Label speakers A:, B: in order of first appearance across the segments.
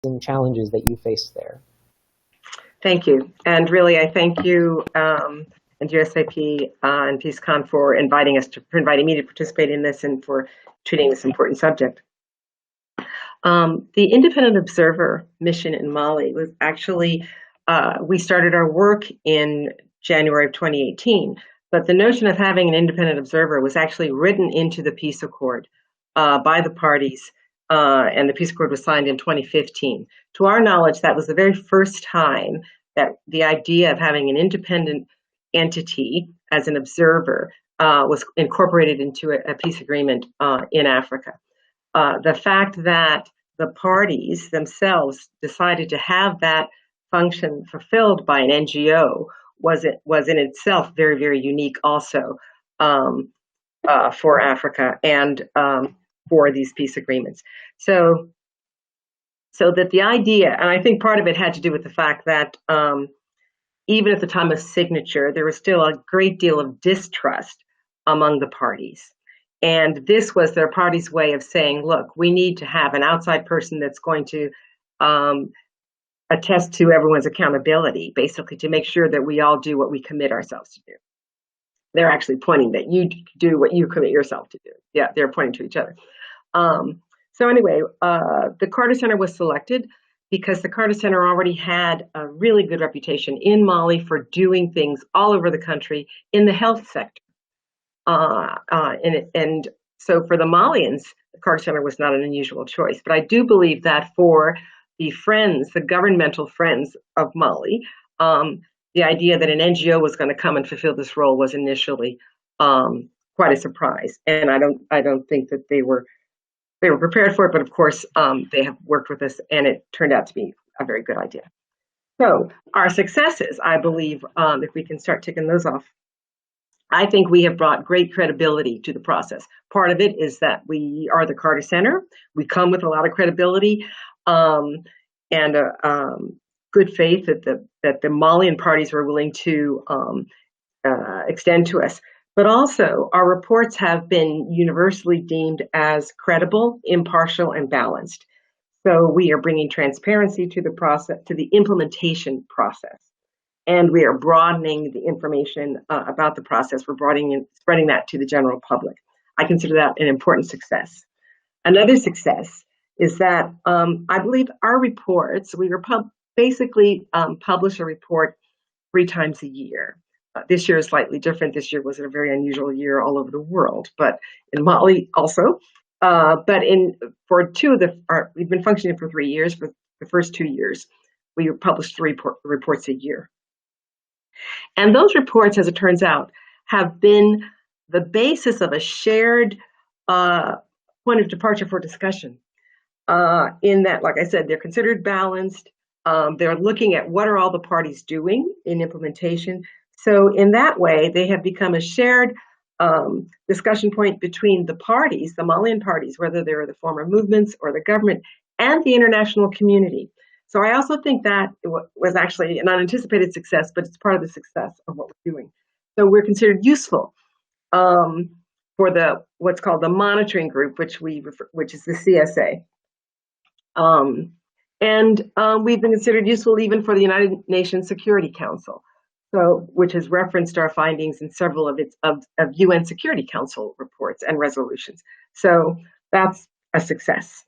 A: and challenges that you face there.
B: Thank you. And really, I thank you and USIP and PeaceCon for inviting me to participate in this and for treating this important subject. The Independent Observer mission in Mali was actually, we started our work in January of 2018, but the notion of having an independent observer was actually written into the peace accord by the parties, and the peace accord was signed in 2015. To our knowledge, that was the very first time that the idea of having an independent entity as an observer was incorporated into a peace agreement in Africa. The fact that the parties themselves decided to have that function fulfilled by an NGO was in itself very, very unique also for Africa and for these peace agreements. So that the idea, and I think part of it had to do with the fact that even at the time of signature, there was still a great deal of distrust among the parties. And this was their party's way of saying, look, we need to have an outside person that's going to attest to everyone's accountability, basically to make sure that we all do what we commit ourselves to do. They're actually pointing that you do what you commit yourself to do. Yeah, they're pointing to each other. So anyway, the Carter Center was selected because the Carter Center already had a really good reputation in Mali for doing things all over the country in the health sector. And so for the Malians, the Carter Center was not an unusual choice. But I do believe that for the friends, the governmental friends of Mali, the idea that an NGO was going to come and fulfill this role was initially quite a surprise. And I don't think that they were prepared for it. But of course, they have worked with us, and it turned out to be a very good idea. So our successes, I believe, if we can start ticking those off, I think we have brought great credibility to the process. Part of it is that we are the Carter Center. We come with a lot of credibility and good faith that the Malian parties were willing to extend to us. But also, our reports have been universally deemed as credible, impartial, and balanced. So we are bringing transparency to the process, to the implementation process. And we are broadening the information about the process. We're spreading that to the general public. I consider that an important success. Another success is that I believe our reports, we were basically publish a report 3 times a year. This year is slightly different. This year was a very unusual year all over the world, but in Mali also. But for 2 of we've been functioning for 3 years. For the first 2 years, we published 3 reports a year. And those reports, as it turns out, have been the basis of a shared point of departure for discussion. In that, like I said, they're considered balanced. They're looking at what are all the parties doing in implementation. So in that way, they have become a shared discussion point between the parties, the Malian parties, whether they're the former movements or the government, and the international community. So I also think that it was actually an unanticipated success, but it's part of the success of what we're doing. So we're considered useful for what's called the monitoring group, which is the CSA. And we've been considered useful even for the United Nations Security Council, which has referenced our findings in several of UN Security Council reports and resolutions. So that's a success.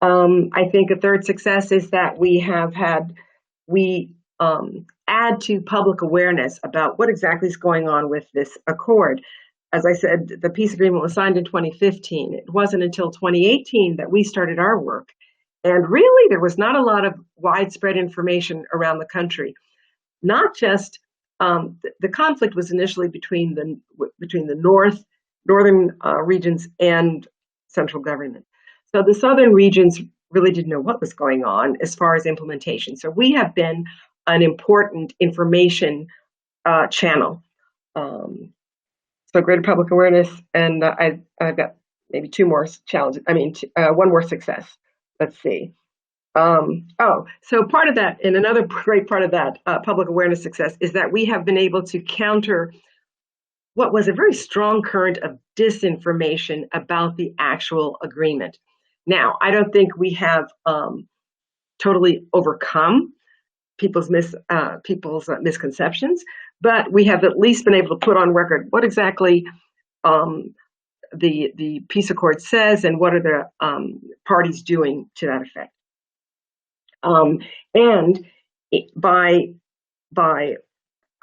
B: I think a third success is that we add to public awareness about what exactly is going on with this accord. As I said, the peace agreement was signed in 2015. It wasn't until 2018 that we started our work. And really, there was not a lot of widespread information around the country. Not just the conflict was initially between the northern regions and central government. So the southern regions really didn't know what was going on as far as implementation. So we have been an important information channel. So greater public awareness, and I've got maybe 2 more challenges. 1 more success. Let's see. So part of that, and another great part of that public awareness success is that we have been able to counter what was a very strong current of disinformation about the actual agreement. Now, I don't think we have totally overcome people's misconceptions, but we have at least been able to put on record what exactly the peace accord says and what are the parties doing to that effect. And by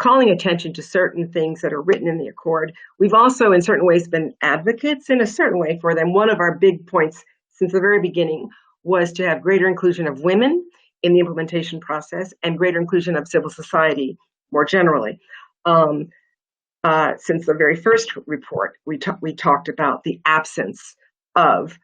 B: calling attention to certain things that are written in the accord, we've also in certain ways been advocates in a certain way for them. One of our big points since the very beginning was to have greater inclusion of women in the implementation process and greater inclusion of civil society more generally. Since the very first report, we talked about the absence of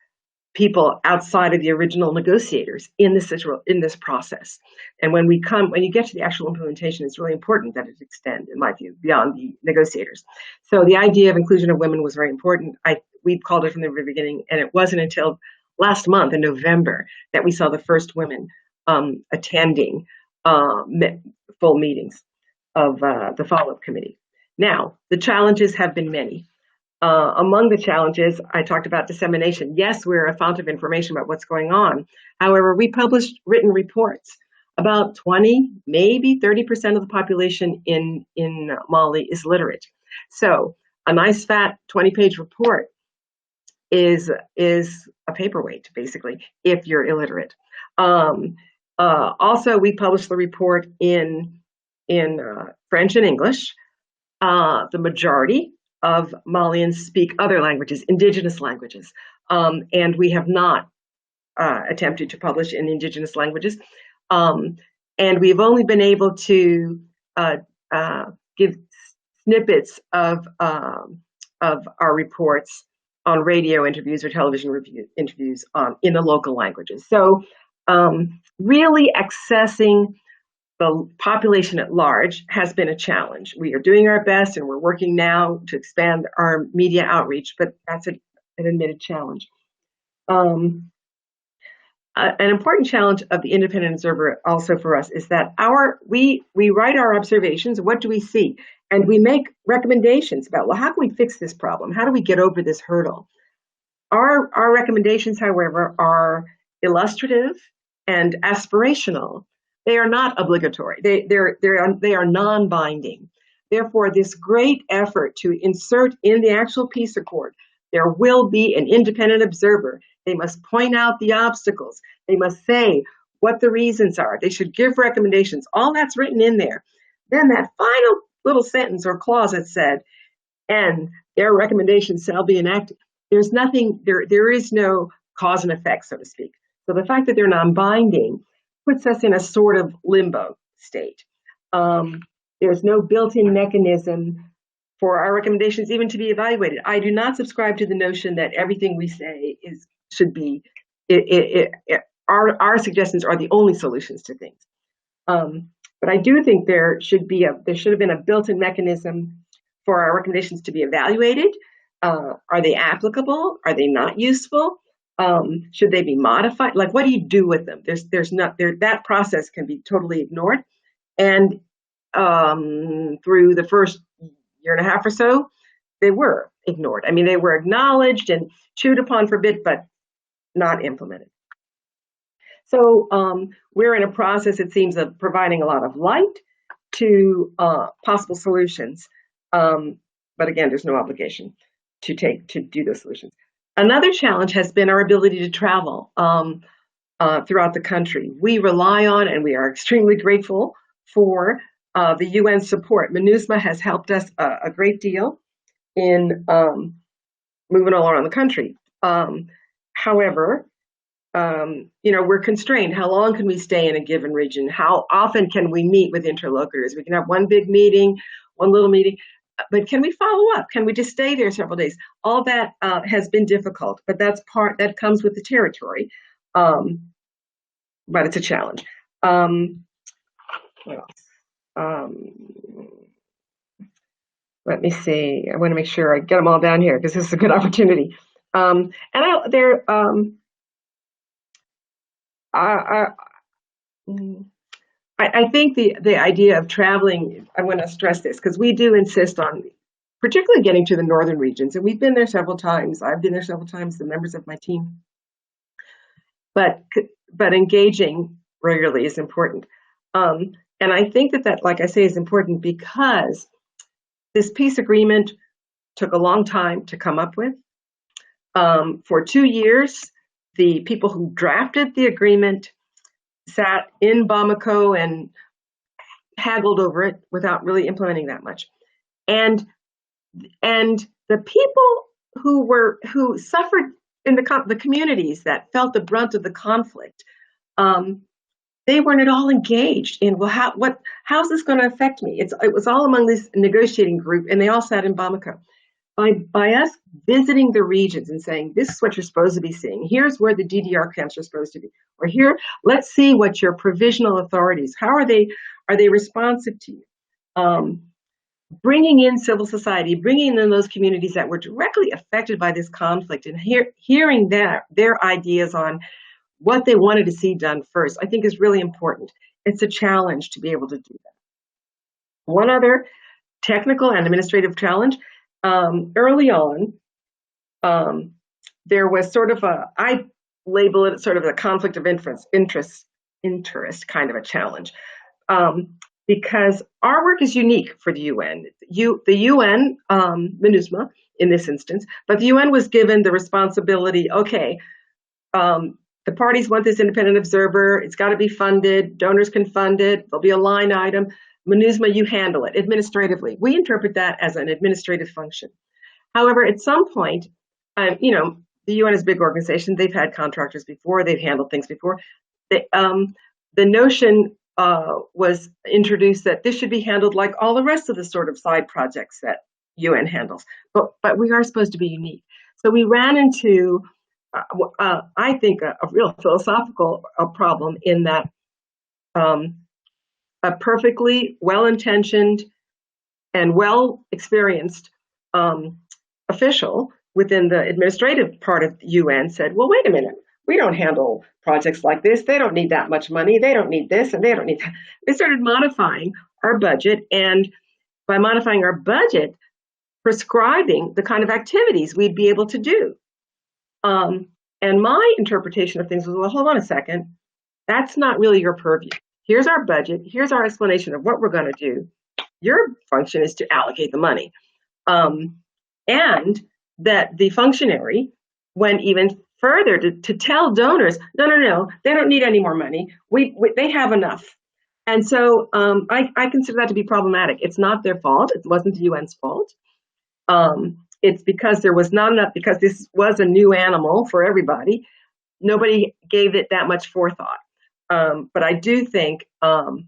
B: people outside of the original negotiators in this process. And when you get to the actual implementation, it's really important that it extend, in my view, beyond the negotiators. So the idea of inclusion of women was very important. We called it from the very beginning, and it wasn't until last month in November that we saw the first women attending full meetings of the follow-up committee. Now, the challenges have been many. Among the challenges, I talked about dissemination. Yes, we're a fount of information about what's going on. However, we published written reports. About 20, maybe 30% of the population in Mali is literate. So a nice fat 20-page report is a paperweight, basically, if you're illiterate. Also, we published the report in French and English. The majority of Malians speak other languages, indigenous languages, and we have not attempted to publish in indigenous languages. And we've only been able to give snippets of our reports on radio interviews or television interviews in the local languages. So really accessing the population at large has been a challenge. We are doing our best, and we're working now to expand our media outreach, but that's an admitted challenge. An important challenge of the Independent Observer also for us is that we write our observations, what do we see? And we make recommendations about, well, how can we fix this problem? How do we get over this hurdle? Our recommendations, however, are illustrative and aspirational. They are not obligatory. They are non-binding. Therefore, this great effort to insert in the actual peace accord, there will be an independent observer. They must point out the obstacles. They must say what the reasons are. They should give recommendations. All that's written in there. Then that final little sentence or clause that said, and their recommendations shall be enacted. There's nothing, there is no cause and effect, so to speak. So the fact that they're non-binding puts us in a sort of limbo state. There's no built-in mechanism for our recommendations even to be evaluated. I do not subscribe to the notion that everything we say should be, our suggestions are the only solutions to things. But I do think there should have been a built-in mechanism for our recommendations to be evaluated. Are they applicable? Are they not useful? Should they be modified? Like, what do you do with them? That process can be totally ignored. And through the first year and a half or so, they were ignored. I mean, they were acknowledged and chewed upon for a bit, but not implemented. So we're in a process, it seems, of providing a lot of light to possible solutions. But again, there's no obligation to do those solutions. Another challenge has been our ability to travel throughout the country. We rely on, and we are extremely grateful for the UN support. MINUSMA has helped us a great deal in moving all around the country. However, we're constrained. How long can we stay in a given region? How often can we meet with interlocutors? We can have one big meeting, one little meeting, but can we follow up? Can we just stay there several days? All that has been difficult, but that comes with the territory. But it's a challenge. What else? Let me see. I want to make sure I get them all down here because this is a good opportunity. I think the idea of traveling, I want to stress this because we do insist on particularly getting to the northern regions, and we've been there several times. I've been there several times, the members of my team. But engaging regularly is important. And I think that, like I say, is important because this peace agreement took a long time to come up with. For 2 years, the people who drafted the agreement sat in Bamako and haggled over it without really implementing that much. And the people who suffered in the communities that felt the brunt of the conflict, they weren't at all engaged in, well, how's this going to affect me? It was all among this negotiating group, and they all sat in Bamako. By us visiting the regions and saying, this is what you're supposed to be seeing. Here's where the DDR camps are supposed to be. Or here, let's see what your provisional authorities, how are they responsive to you? Bringing in civil society, bringing in those communities that were directly affected by this conflict and hearing their ideas on what they wanted to see done first, I think is really important. It's a challenge to be able to do that. One other technical and administrative challenge, early on, there was sort of I label it sort of a conflict of interest kind of a challenge. Because our work is unique for the UN. The UN, MINUSMA in this instance, but the UN was given the responsibility, okay, the parties want this independent observer, it's got to be funded, donors can fund it, there'll be a line item. MINUSMA, you handle it administratively. We interpret that as an administrative function. However, at some point, the UN is a big organization, they've had contractors before, they've handled things before. The notion was introduced that this should be handled like all the rest of the sort of side projects that UN handles. But we are supposed to be unique. So we ran into, I think, a real philosophical problem in that a perfectly well-intentioned and well-experienced official within the administrative part of the UN said, well, wait a minute. We don't handle projects like this. They don't need that much money. They don't need this and they don't need that. They started modifying our budget, and by modifying our budget, prescribing the kind of activities we'd be able to do. And my interpretation of things was, well, hold on a second. That's not really your purview. Here's our budget. Here's our explanation of what we're going to do. Your function is to allocate the money. And that the functionary went even further to tell donors, no, they don't need any more money. They have enough. And so I consider that to be problematic. It's not their fault. It wasn't the UN's fault. It's because there was not enough, because this was a new animal for everybody. Nobody gave it that much forethought. But I do think, but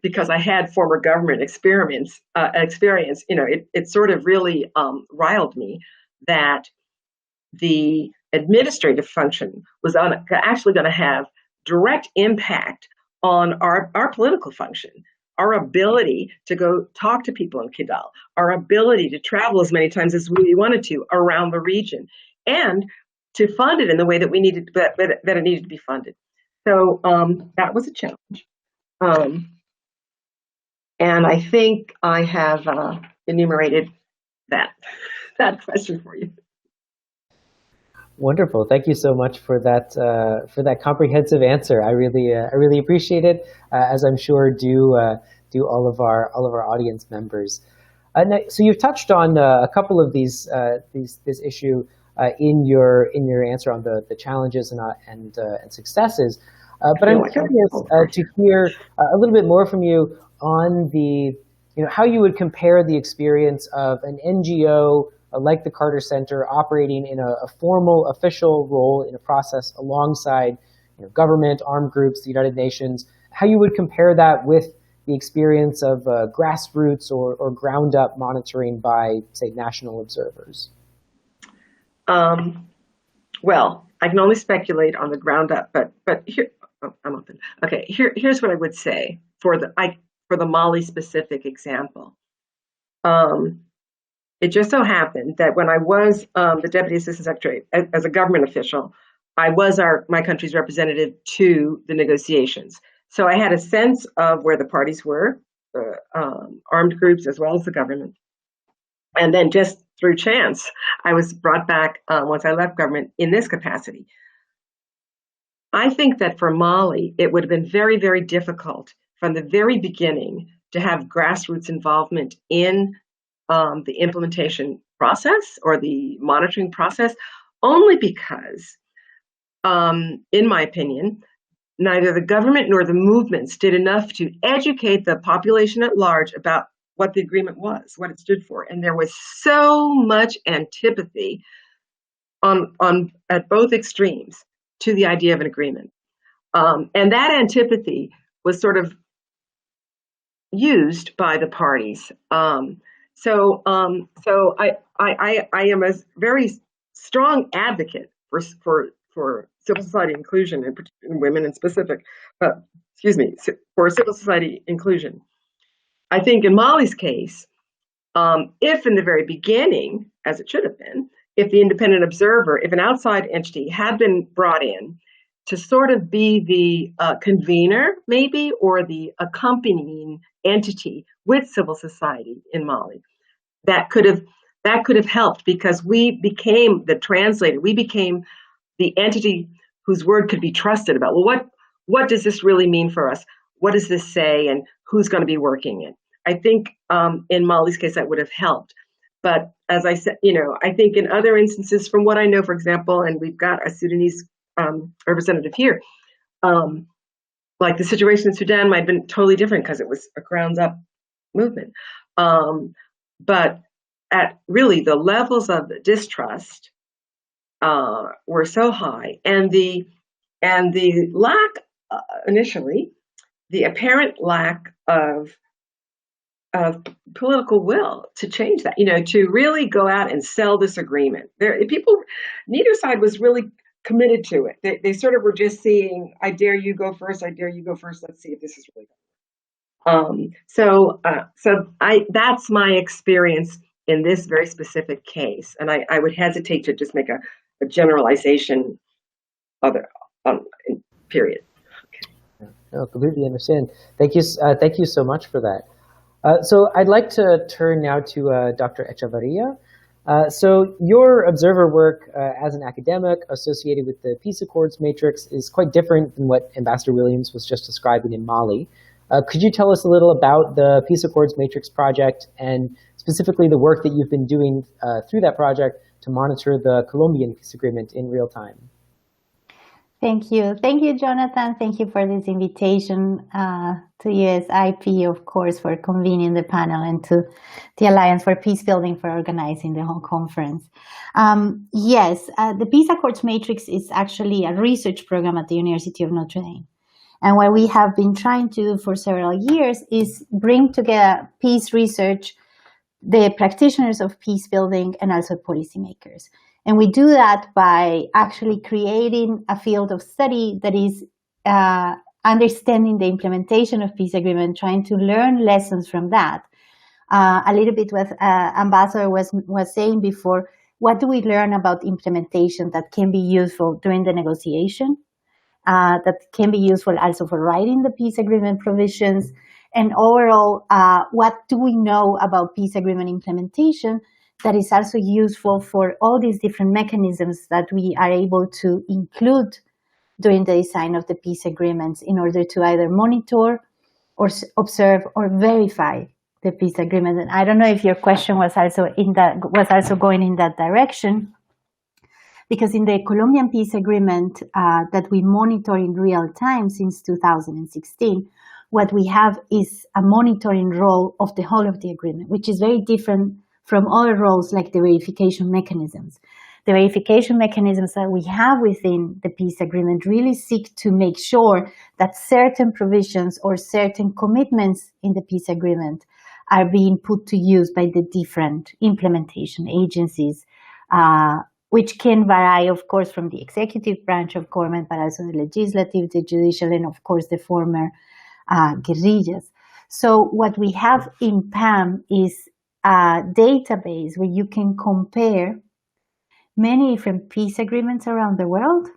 B: because I had former government experience, it sort of really riled me that the administrative function was actually going to have direct impact on our political function, our ability to go talk to people in Kidal, our ability to travel as many times as we wanted to around the region, and to fund it in the way that we needed, that it needed to be funded. So that was a challenge. And I think I have enumerated that question for you.
A: Wonderful. Thank you so much for that comprehensive answer. I really appreciate it, as I'm sure do all of our audience members. So you've touched on a couple of this issue in your answer on the challenges and successes. But I'm curious to hear a little bit more from you on how you would compare the experience of an NGO like the Carter Center operating in a formal official role in a process alongside government, armed groups, the United Nations, how you would compare that with the experience of grassroots or ground-up monitoring by, say, national observers?
B: Well, I can only speculate on the ground up, but here, I'm open. Okay, here's what I would say for the Mali specific example. It just so happened that when I was the Deputy Assistant Secretary, as a government official, I was my country's representative to the negotiations. So I had a sense of where the parties were, armed groups as well as the government. And then just through chance, I was brought back once I left government in this capacity. I think that for Mali, it would have been very, very difficult from the very beginning to have grassroots involvement in the implementation process or the monitoring process, only because, in my opinion, neither the government nor the movements did enough to educate the population at large about what the agreement was, what it stood for. And there was so much antipathy at both extremes to the idea of an agreement. And that antipathy was sort of used by the parties. So I am a very strong advocate for civil society inclusion, and women in specific. For civil society inclusion. I think in Mali's case, if in the very beginning, as it should have been, if the independent observer, if an outside entity had been brought in to sort of be the convener, maybe, or the accompanying entity with civil society in Mali, that could have helped, because we became the translator. We became the entity whose word could be trusted about, well, what does this really mean for us? What does this say, and who's going to be working it? I think in Mali's case that would have helped. But as I said, I think in other instances, from what I know, for example, and we've got a Sudanese representative here, like the situation in Sudan might have been totally different because it was a ground up movement. But at really the levels of distrust were so high, and the lack initially, the apparent lack of political will to change that, to really go out and sell this agreement. Neither side was really committed to it. They sort of were just seeing, I dare you go first, I dare you go first, let's see if this is really good. That's my experience in this very specific case. And I would hesitate to just make a generalization of it, period.
A: Okay. No, completely understand. Thank you so much for that. So I'd like to turn now to Dr. Echevarria. So your observer work as an academic associated with the Peace Accords Matrix is quite different than what Ambassador Williams was just describing in Mali. Could you tell us a little about the Peace Accords Matrix project, and specifically the work that you've been doing through that project to monitor the Colombian peace agreement in real time?
C: Thank you. Thank you, Jonathan. Thank you for this invitation to USIP, of course, for convening the panel, and to the Alliance for Peacebuilding for organizing the whole conference. Yes, the Peace Accords Matrix is actually a research program at the University of Notre Dame. And what we have been trying to do for several years is bring together peace research, the practitioners of peace building, and also policymakers. And we do that by actually creating a field of study that is understanding the implementation of peace agreement, trying to learn lessons from that. A little bit what Ambassador was saying before, what do we learn about implementation that can be useful during the negotiation, that can be useful also for writing the peace agreement provisions, and overall, what do we know about peace agreement implementation that is also useful for all these different mechanisms that we are able to include during the design of the peace agreements in order to either monitor or observe or verify the peace agreement. And I don't know if your question was also going in that direction, because in the Colombian peace agreement that we monitor in real time since 2016, what we have is a monitoring role of the whole of the agreement, which is very different from other roles like the verification mechanisms. The verification mechanisms that we have within the peace agreement really seek to make sure that certain provisions or certain commitments in the peace agreement are being put to use by the different implementation agencies, which can vary, of course, from the executive branch of government, but also the legislative, the judicial, and of course the former guerrillas. So what we have in PAM is a database where you can compare many different peace agreements around the world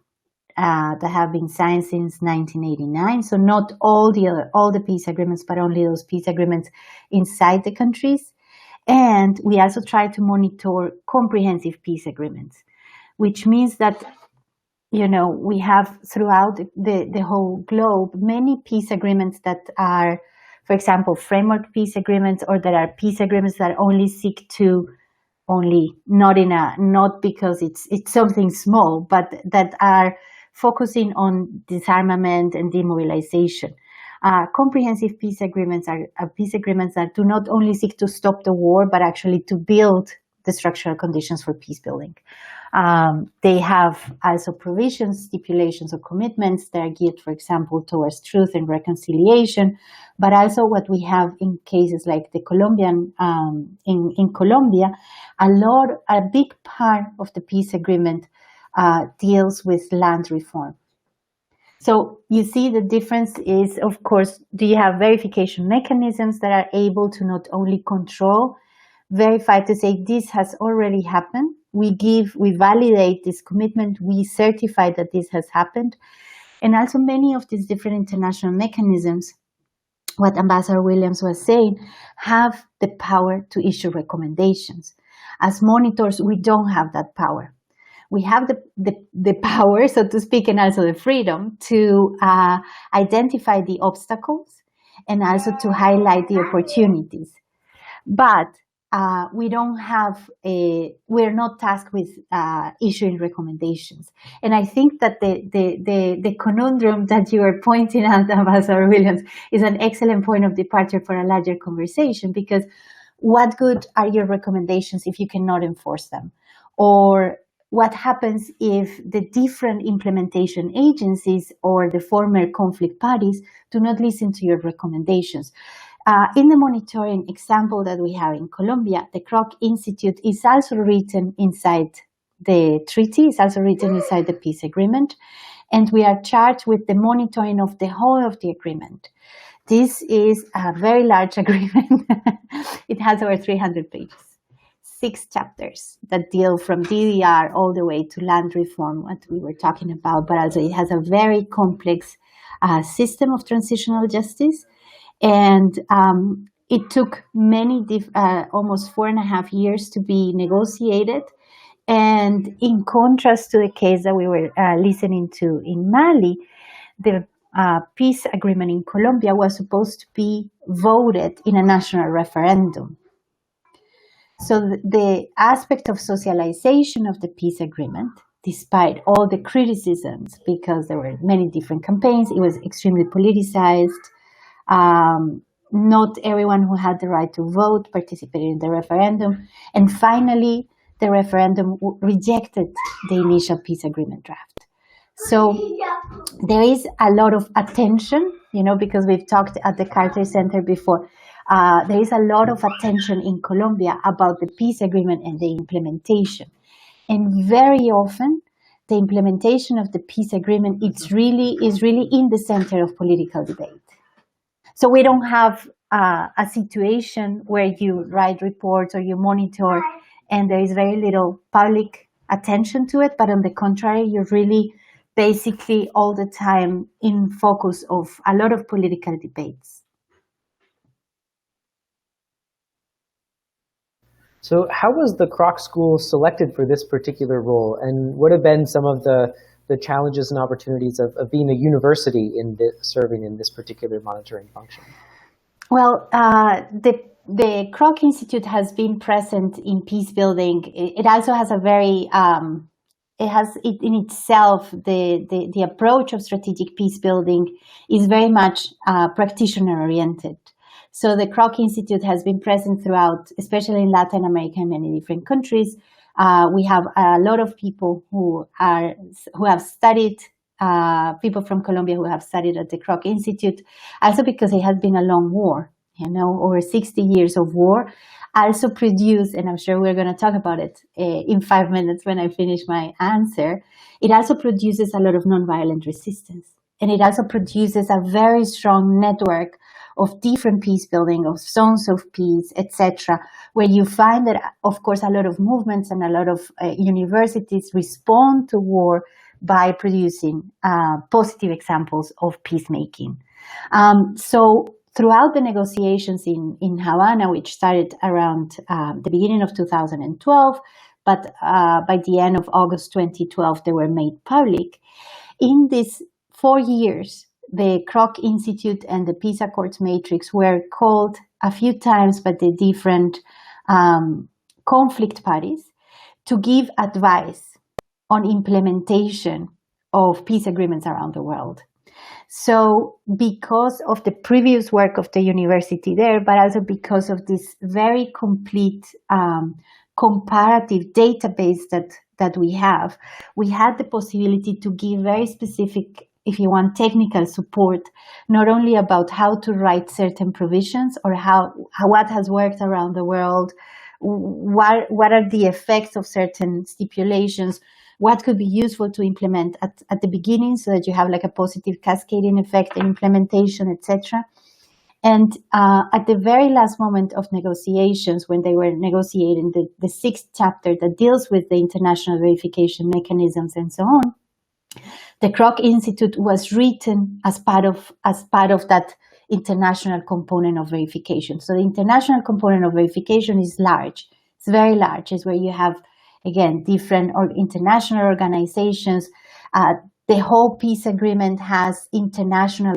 C: that have been signed since 1989. So not all the peace agreements, but only those peace agreements inside the countries. And we also try to monitor comprehensive peace agreements, which means that we have throughout the whole globe many peace agreements that are, for example, framework peace agreements, or that are peace agreements that only seek to not because it's something small, but that are focusing on disarmament and demobilization. Comprehensive peace agreements are peace agreements that do not only seek to stop the war, but actually to build the structural conditions for peace building. They have also provisions, stipulations, or commitments that are geared, for example, towards truth and reconciliation, but also what we have in cases like the Colombian, in Colombia, a big part of the peace agreement deals with land reform. So you see the difference is, of course, do you have verification mechanisms that are able to not only control, verify to say this has already happened, we validate this commitment, we certify that this has happened. And also many of these different international mechanisms, what Ambassador Williams was saying, have the power to issue recommendations. As monitors, we don't have that power. We have the power, so to speak, and also the freedom to identify the obstacles and also to highlight the opportunities. But we're not tasked with issuing recommendations. And I think that the conundrum that you are pointing out, Ambassador Williams, is an excellent point of departure for a larger conversation, because what good are your recommendations if you cannot enforce them? Or what happens if the different implementation agencies or the former conflict parties do not listen to your recommendations? In the monitoring example that we have in Colombia, the Kroc Institute is also written inside the treaty, is also written inside the peace agreement, and we are charged with the monitoring of the whole of the agreement. This is a very large agreement. It has over 300 pages, 6 chapters that deal from DDR all the way to land reform, what we were talking about, but also it has a very complex system of transitional justice. And it took almost 4.5 years to be negotiated. And in contrast to the case that we were listening to in Mali, the peace agreement in Colombia was supposed to be voted in a national referendum. So the aspect of socialization of the peace agreement, despite all the criticisms, because there were many different campaigns, it was extremely politicized. Not everyone who had the right to vote participated in the referendum. And finally, the referendum rejected the initial peace agreement draft. So there is a lot of attention, because we've talked at the Carter Center before. There is a lot of attention in Colombia about the peace agreement and the implementation. And very often, the implementation of the peace agreement is really in the center of political debate. So we don't have a situation where you write reports or you monitor and there is very little public attention to it, but on the contrary, you're really basically all the time in focus of a lot of political debates.
A: So how was the Kroc School selected for this particular role, and what have been some of the challenges and opportunities of being a university serving in this particular monitoring function?
C: Well, the Kroc Institute has been present in peace building. It also has in itself, the approach of strategic peace building is very much practitioner oriented. So the Kroc Institute has been present throughout, especially in Latin America and many different countries. We have a lot of people who have studied, people from Colombia who have studied at the Kroc Institute, also because it has been a long war, over 60 years of war, also produced, and I'm sure we're going to talk about it in 5 minutes when I finish my answer, it also produces a lot of nonviolent resistance. And it also produces a very strong network of different peace building, of zones of peace, etc., where you find that, of course, a lot of movements and a lot of universities respond to war by producing positive examples of peacemaking. So throughout the negotiations in Havana, which started around the beginning of 2012, but by the end of August 2012, they were made public. In these 4 years, the Kroc Institute and the Peace Accords Matrix were called a few times by the different conflict parties to give advice on implementation of peace agreements around the world. So because of the previous work of the university there, but also because of this very complete comparative database that we had the possibility to give very specific, if you want, technical support, not only about how to write certain provisions or what has worked around the world, what are the effects of certain stipulations, what could be useful to implement at the beginning so that you have like a positive cascading effect in implementation, etc. And at the very last moment of negotiations, when they were negotiating the 6th chapter that deals with the international verification mechanisms and so on, the Kroc Institute was written as part of that international component of verification. So the international component of verification is large. It's very large. It's where you have, again, different international organizations. The whole peace agreement has international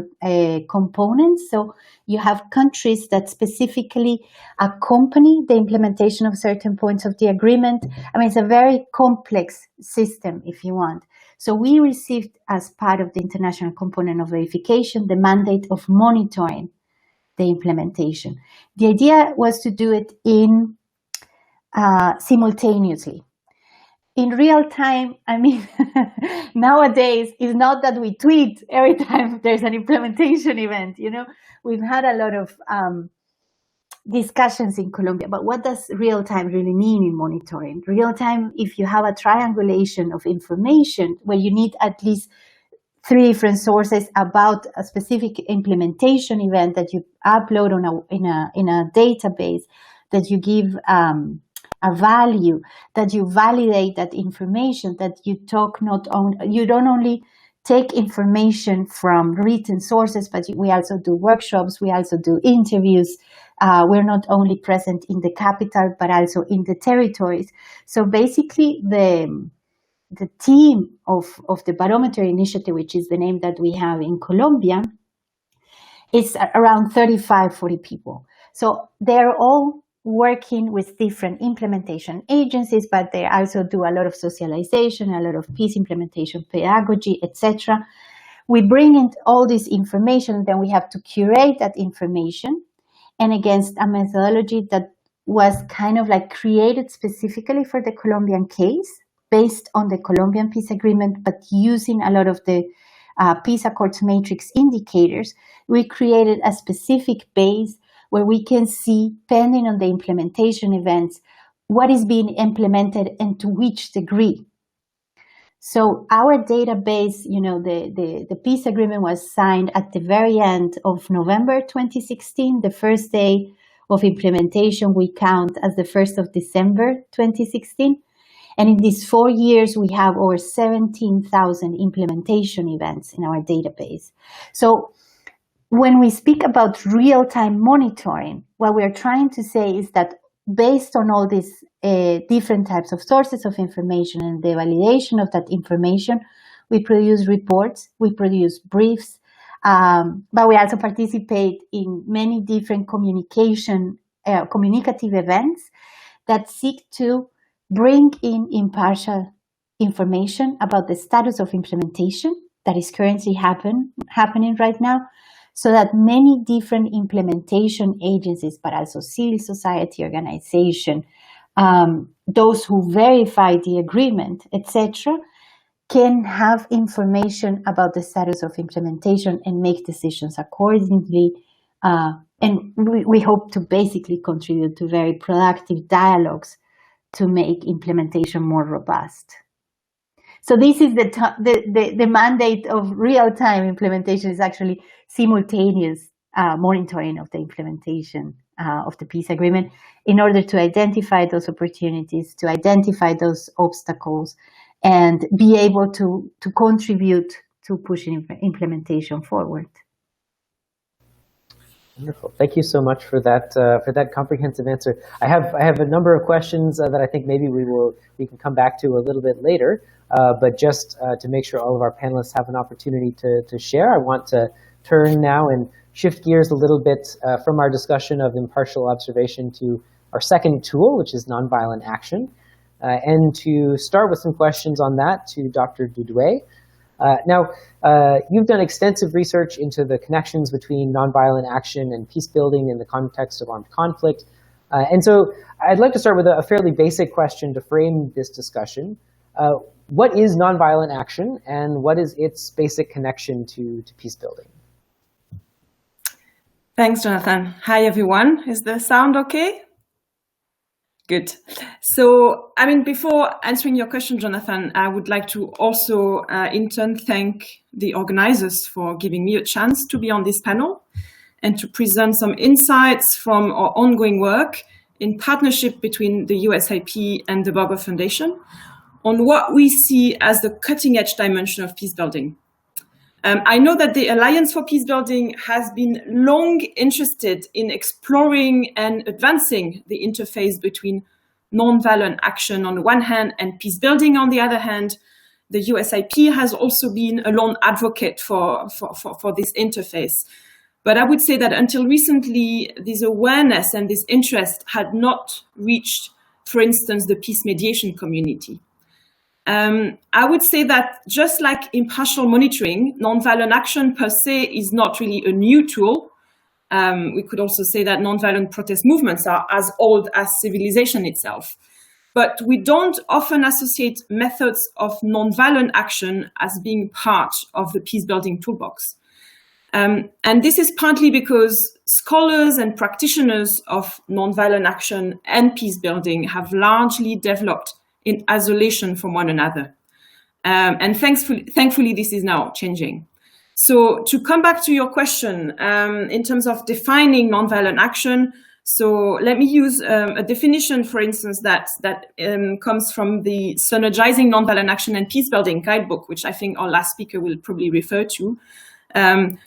C: components. So you have countries that specifically accompany the implementation of certain points of the agreement. I mean, it's a very complex system, if you want. So we received, as part of the international component of verification, the mandate of monitoring the implementation. The idea was to do it in simultaneously. In real time, I mean, nowadays, it's not that we tweet every time there's an implementation event, you know. We've had a lot of discussions in Colombia, but what does real time really mean in monitoring? Real time, if you have a triangulation of information where you need at least 3 different sources about a specific implementation event that you upload in a database, that you give a value, that you validate that information, that you you don't only take information from written sources, but we also do workshops, we also do interviews. We're not only present in the capital, but also in the territories. So basically, the team of the Barometer Initiative, which is the name that we have in Colombia, is around 35, 40 people. So they're all working with different implementation agencies, but they also do a lot of socialization, a lot of peace implementation, pedagogy, etc. We bring in all this information, then we have to curate that information, and against a methodology that was kind of like created specifically for the Colombian case, based on the Colombian peace agreement, but using a lot of the Peace Accords Matrix indicators. We created a specific base where we can see, depending on the implementation events, what is being implemented and to which degree. So our database, you know, the peace agreement was signed at the very end of November 2016. The first day of implementation we count as the 1st of December 2016. And in these 4 years, we have over 17,000 implementation events in our database. So when we speak about real-time monitoring, what we're trying to say is that based on all these different types of sources of information and the validation of that information, we produce reports, we produce briefs, but we also participate in many different communicative events that seek to bring in impartial information about the status of implementation that is currently happening right now, so that many different implementation agencies, but also civil society organization, those who verify the agreement, etc., can have information about the status of implementation and make decisions accordingly. And we hope to basically contribute to very productive dialogues to make implementation more robust. So this is the mandate of real-time implementation, is actually simultaneous monitoring of the implementation of the peace agreement in order to identify those opportunities, to identify those obstacles, and be able to contribute to pushing implementation forward.
A: Wonderful. Thank you so much for that comprehensive answer. I have a number of questions that I think maybe we can come back to a little bit later. But just to make sure all of our panelists have an opportunity to share, I want to turn now and shift gears a little bit from our discussion of impartial observation to our second tool, which is nonviolent action, and to start with some questions on that to Dr. Dudoué. Now, you've done extensive research into the connections between nonviolent action and peace building in the context of armed conflict. And so I'd like to start with a fairly basic question to frame this discussion. What is nonviolent action, and what is its basic connection to peace building?
D: Thanks, Jonathan. Hi, everyone. Is the sound okay? Good. So, before answering your question, Jonathan, I would like to also in turn thank the organizers for giving me a chance to be on this panel and to present some insights from our ongoing work in partnership between the USIP and the Berger Foundation on what we see as the cutting-edge dimension of peace building. I know that the Alliance for Peace Building has been long interested in exploring and advancing the interface between nonviolent action on the one hand and peace building on the other hand. The USIP has also been a lone advocate for this interface. But I would say that until recently, this awareness and this interest had not reached, for instance, the peace mediation community. I would say that just like impartial monitoring, nonviolent action per se is not really a new tool. We could also say that nonviolent protest movements are as old as civilization itself. But we don't often associate methods of nonviolent action as being part of the peace-building toolbox. And this is partly because scholars and practitioners of nonviolent action and peace building have largely developed in isolation from one another. And thankfully, this is now changing. So to come back to your question, in terms of defining nonviolent action, so let me use a definition, for instance, that comes from the Synergizing Nonviolent Action and Peace Building Guidebook, which I think our last speaker will probably refer to,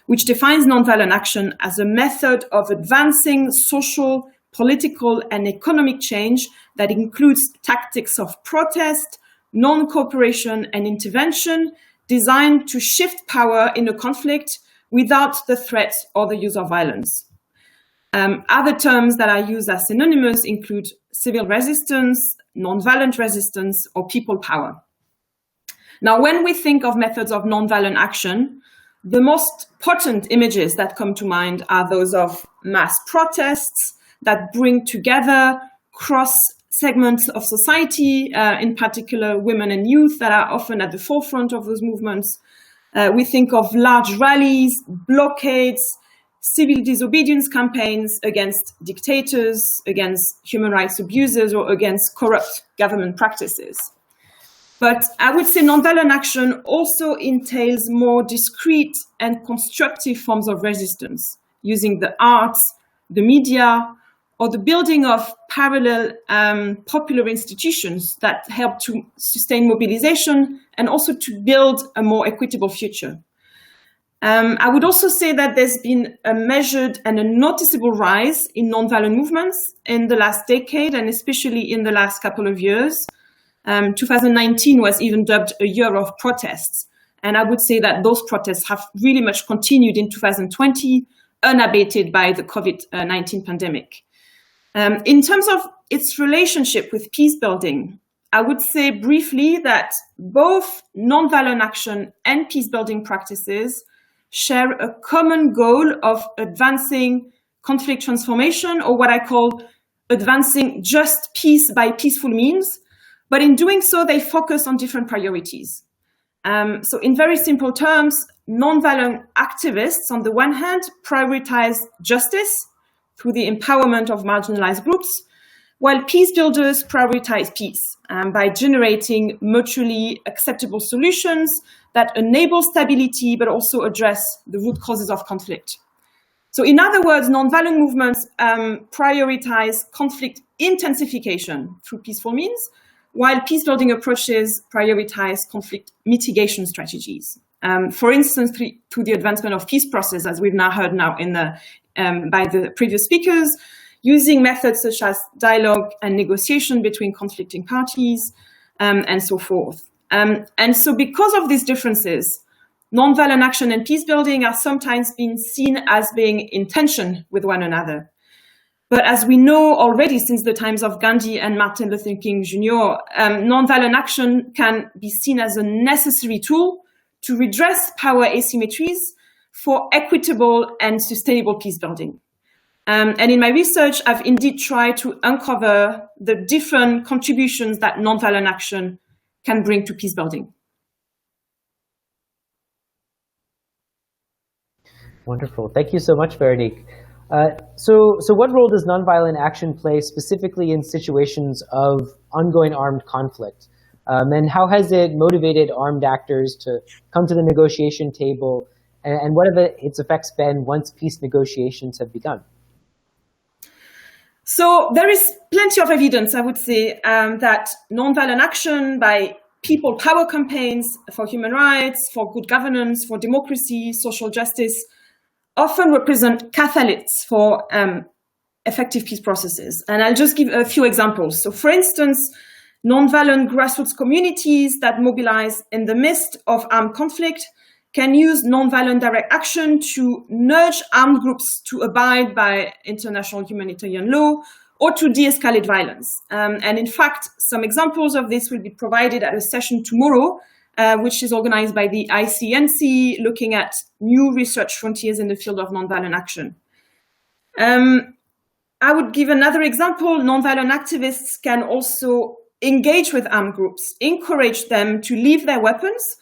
D: which defines nonviolent action as a method of advancing social, political, and economic change that includes tactics of protest, non-cooperation, and intervention designed to shift power in a conflict without the threat or the use of violence. Other terms that are used as synonymous include civil resistance, non-violent resistance, or people power. Now, when we think of methods of non-violent action, the most potent images that come to mind are those of mass protests that bring together cross segments of society, in particular women and youth that are often at the forefront of those movements. We think of large rallies, blockades, civil disobedience campaigns against dictators, against human rights abusers, or against corrupt government practices. But I would say nonviolent action also entails more discrete and constructive forms of resistance, using the arts, the media, or the building of parallel popular institutions that help to sustain mobilization and also to build a more equitable future. I would also say that there's been a measured and a noticeable rise in nonviolent movements in the last decade, and especially in the last couple of years. 2019 was even dubbed a year of protests. And I would say that those protests have really much continued in 2020, unabated by the COVID-19 pandemic. In terms of its relationship with peace building, I would say briefly that both nonviolent action and peace building practices share a common goal of advancing conflict transformation, or what I call advancing just peace by peaceful means. But in doing so, they focus on different priorities. So in very simple terms, nonviolent activists, on the one hand, prioritize justice through the empowerment of marginalized groups, while peace builders prioritize peace by generating mutually acceptable solutions that enable stability, but also address the root causes of conflict. So in other words, nonviolent movements prioritize conflict intensification through peaceful means, while peace building approaches prioritize conflict mitigation strategies. For instance, through the advancement of peace process, as we've now heard by the previous speakers, using methods such as dialogue and negotiation between conflicting parties, and so forth. And so because of these differences, nonviolent action and peace building are sometimes being seen as being in tension with one another. But as we know already since the times of Gandhi and Martin Luther King Jr., nonviolent action can be seen as a necessary tool to redress power asymmetries for equitable and sustainable peace building. And in my research, I've indeed tried to uncover the different contributions that nonviolent action can bring to peace building.
A: Wonderful. Thank you so much, Veronique. So what role does nonviolent action play specifically in situations of ongoing armed conflict? And how has it motivated armed actors to come to the negotiation table? And what have its effects been once peace negotiations have begun?
D: So there is plenty of evidence, I would say, that nonviolent action by people power campaigns for human rights, for good governance, for democracy, social justice, often represent catalysts for effective peace processes. And I'll just give a few examples. So for instance, nonviolent grassroots communities that mobilize in the midst of armed conflict can use nonviolent direct action to nudge armed groups to abide by international humanitarian law or to de-escalate violence. And in fact, some examples of this will be provided at a session tomorrow, which is organized by the ICNC, looking at new research frontiers in the field of nonviolent action. I would give another example. Nonviolent activists can also engage with armed groups, encourage them to leave their weapons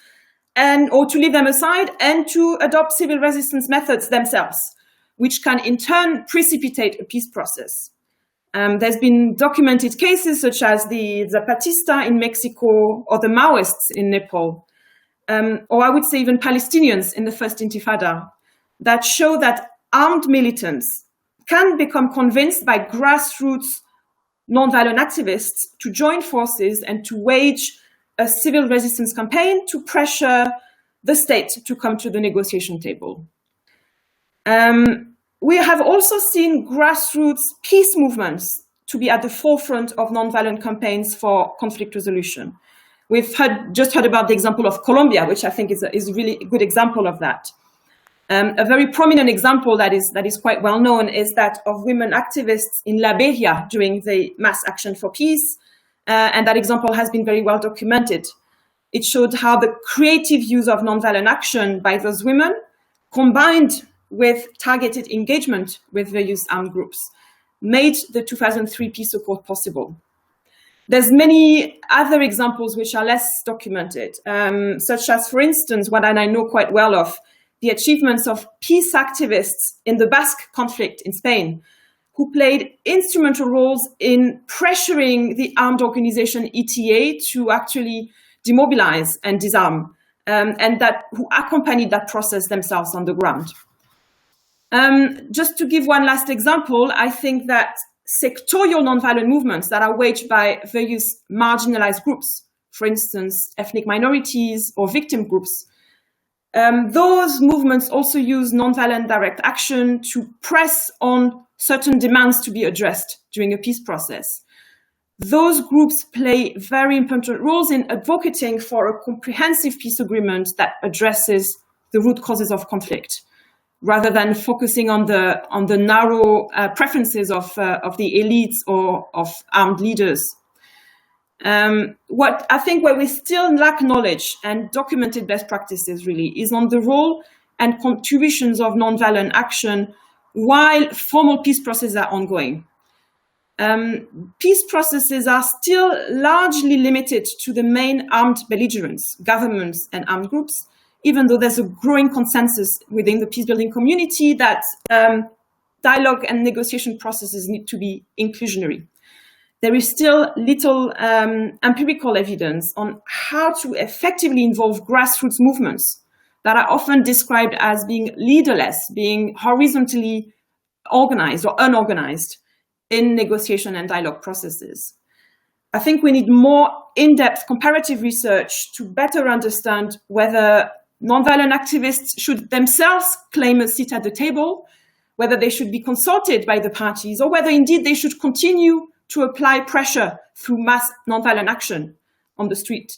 D: or to leave them aside and to adopt civil resistance methods themselves, which can in turn precipitate a peace process. There's been documented cases such as the Zapatista in Mexico or the Maoists in Nepal, or I would say even Palestinians in the first Intifada, that show that armed militants can become convinced by grassroots nonviolent activists to join forces and to wage a civil resistance campaign to pressure the state to come to the negotiation table. We have also seen grassroots peace movements to be at the forefront of nonviolent campaigns for conflict resolution. We've just heard about the example of Colombia, which I think is a really good example of that. A very prominent example that is quite well known is that of women activists in Liberia during the mass action for peace, and that example has been very well documented. It showed how the creative use of nonviolent action by those women, combined with targeted engagement with various armed groups, made the 2003 peace accord possible. There's many other examples which are less documented, such as, for instance, what I know quite well of, the achievements of peace activists in the Basque conflict in Spain, who played instrumental roles in pressuring the armed organization ETA to actually demobilize and disarm, and who accompanied that process themselves on the ground. Just to give one last example, I think that sectorial nonviolent movements that are waged by various marginalized groups, for instance, ethnic minorities or victim groups, those movements also use nonviolent direct action to press on certain demands to be addressed during a peace process. Those groups play very important roles in advocating for a comprehensive peace agreement that addresses the root causes of conflict, rather than focusing on the narrow preferences of the elites or of armed leaders. What I think where we still lack knowledge and documented best practices really is on the role and contributions of nonviolent action while formal peace processes are ongoing. Peace processes are still largely limited to the main armed belligerents, governments and armed groups, even though there's a growing consensus within the peacebuilding community that dialogue and negotiation processes need to be inclusionary. There is still little empirical evidence on how to effectively involve grassroots movements that are often described as being leaderless, being horizontally organized or unorganized in negotiation and dialogue processes. I think we need more in-depth comparative research to better understand whether nonviolent activists should themselves claim a seat at the table, whether they should be consulted by the parties, or whether indeed they should continue to apply pressure through mass nonviolent action on the street.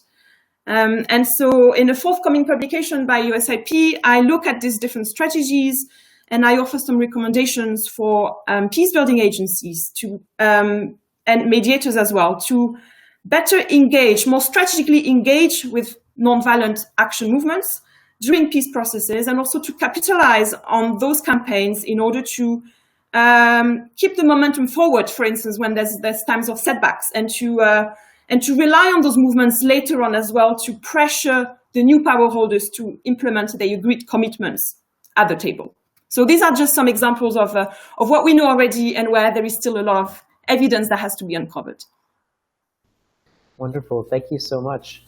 D: And so in a forthcoming publication by USIP, I look at these different strategies and I offer some recommendations for peace-building agencies to and mediators as well to better engage, more strategically engage with nonviolent action movements during peace processes, and also to capitalize on those campaigns in order to keep the momentum forward, for instance, when there's times of setbacks, and to rely on those movements later on as well to pressure the new power holders to implement their agreed commitments at the table. So these are just some examples of what we know already and where there is still a lot of evidence that has to be uncovered.
A: Wonderful. Thank you so much.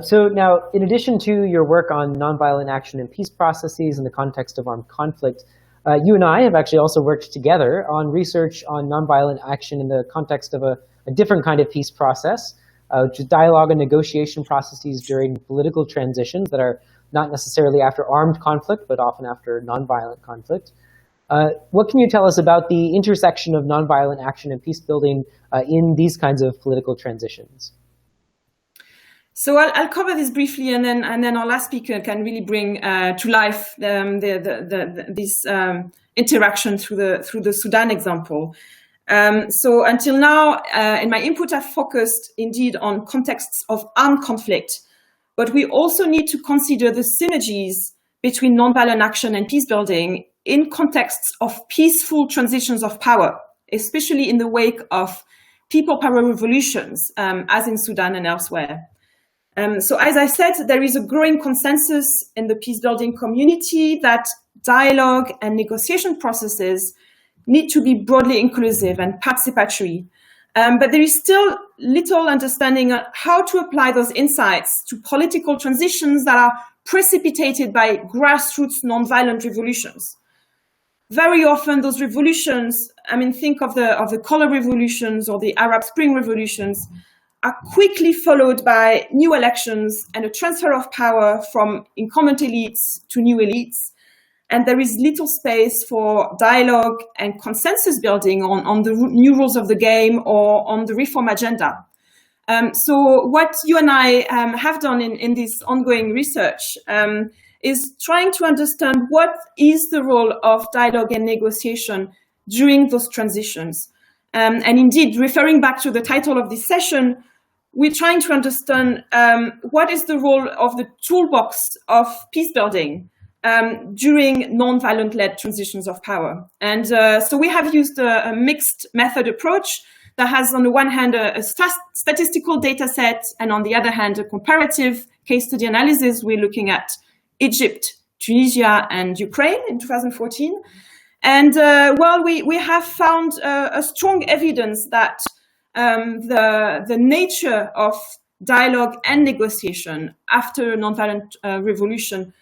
A: So now, in addition to your work on nonviolent action and peace processes in the context of armed conflict, you and I have actually also worked together on research on nonviolent action in the context of a different kind of peace process, which is dialogue and negotiation processes during political transitions that are not necessarily after armed conflict, but often after nonviolent conflict. What can you tell us about the intersection of nonviolent action and peace building in these kinds of political transitions?
D: So I'll cover this briefly, and then our last speaker can really bring to life this interaction through the Sudan example. So until now, in my input, I've focused indeed on contexts of armed conflict, but we also need to consider the synergies between nonviolent action and peace building in contexts of peaceful transitions of power, especially in the wake of people power revolutions, as in Sudan and elsewhere. So as I said, there is a growing consensus in the peace-building community that dialogue and negotiation processes need to be broadly inclusive and participatory. But there is still little understanding of how to apply those insights to political transitions that are precipitated by grassroots nonviolent revolutions. Very often those revolutions, I mean, think of the color revolutions or the Arab Spring revolutions, are quickly followed by new elections and a transfer of power from incumbent elites to new elites. And there is little space for dialogue and consensus building on the new rules of the game or on the reform agenda. So what you and I have done in this ongoing research is trying to understand what is the role of dialogue and negotiation during those transitions. And indeed, referring back to the title of this session, we're trying to understand what is the role of the toolbox of peace building during non-violent-led transitions of power. And so we have used a mixed method approach that has, on the one hand, a statistical data set, and on the other hand, a comparative case study analysis. We're looking at Egypt, Tunisia, and Ukraine in 2014. And we have found a strong evidence that the nature of dialogue and negotiation after a nonviolent revolution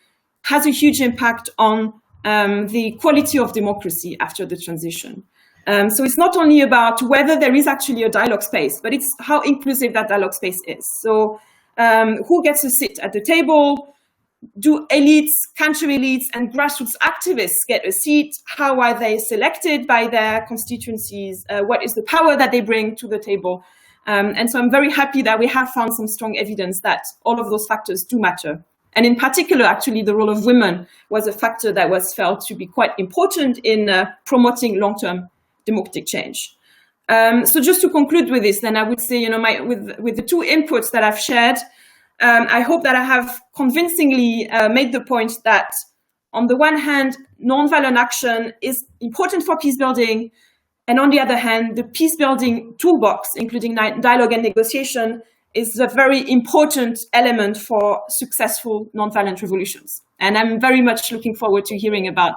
D: has a huge impact on the quality of democracy after the transition. So it's not only about whether there is actually a dialogue space, but it's how inclusive that dialogue space is. So who gets a seat at the table? Do elites, country elites, and grassroots activists get a seat? How are they selected by their constituencies? What is the power that they bring to the table? And so I'm very happy that we have found some strong evidence that all of those factors do matter. And in particular, actually, the role of women was a factor that was felt to be quite important in promoting long-term democratic change. So just to conclude with this, then I would say, with the two inputs that I've shared, I hope that I have convincingly made the point that, on the one hand, nonviolent action is important for peace building, and on the other hand, the peace building toolbox, including dialogue and negotiation, is a very important element for successful nonviolent revolutions. And I'm very much looking forward to hearing about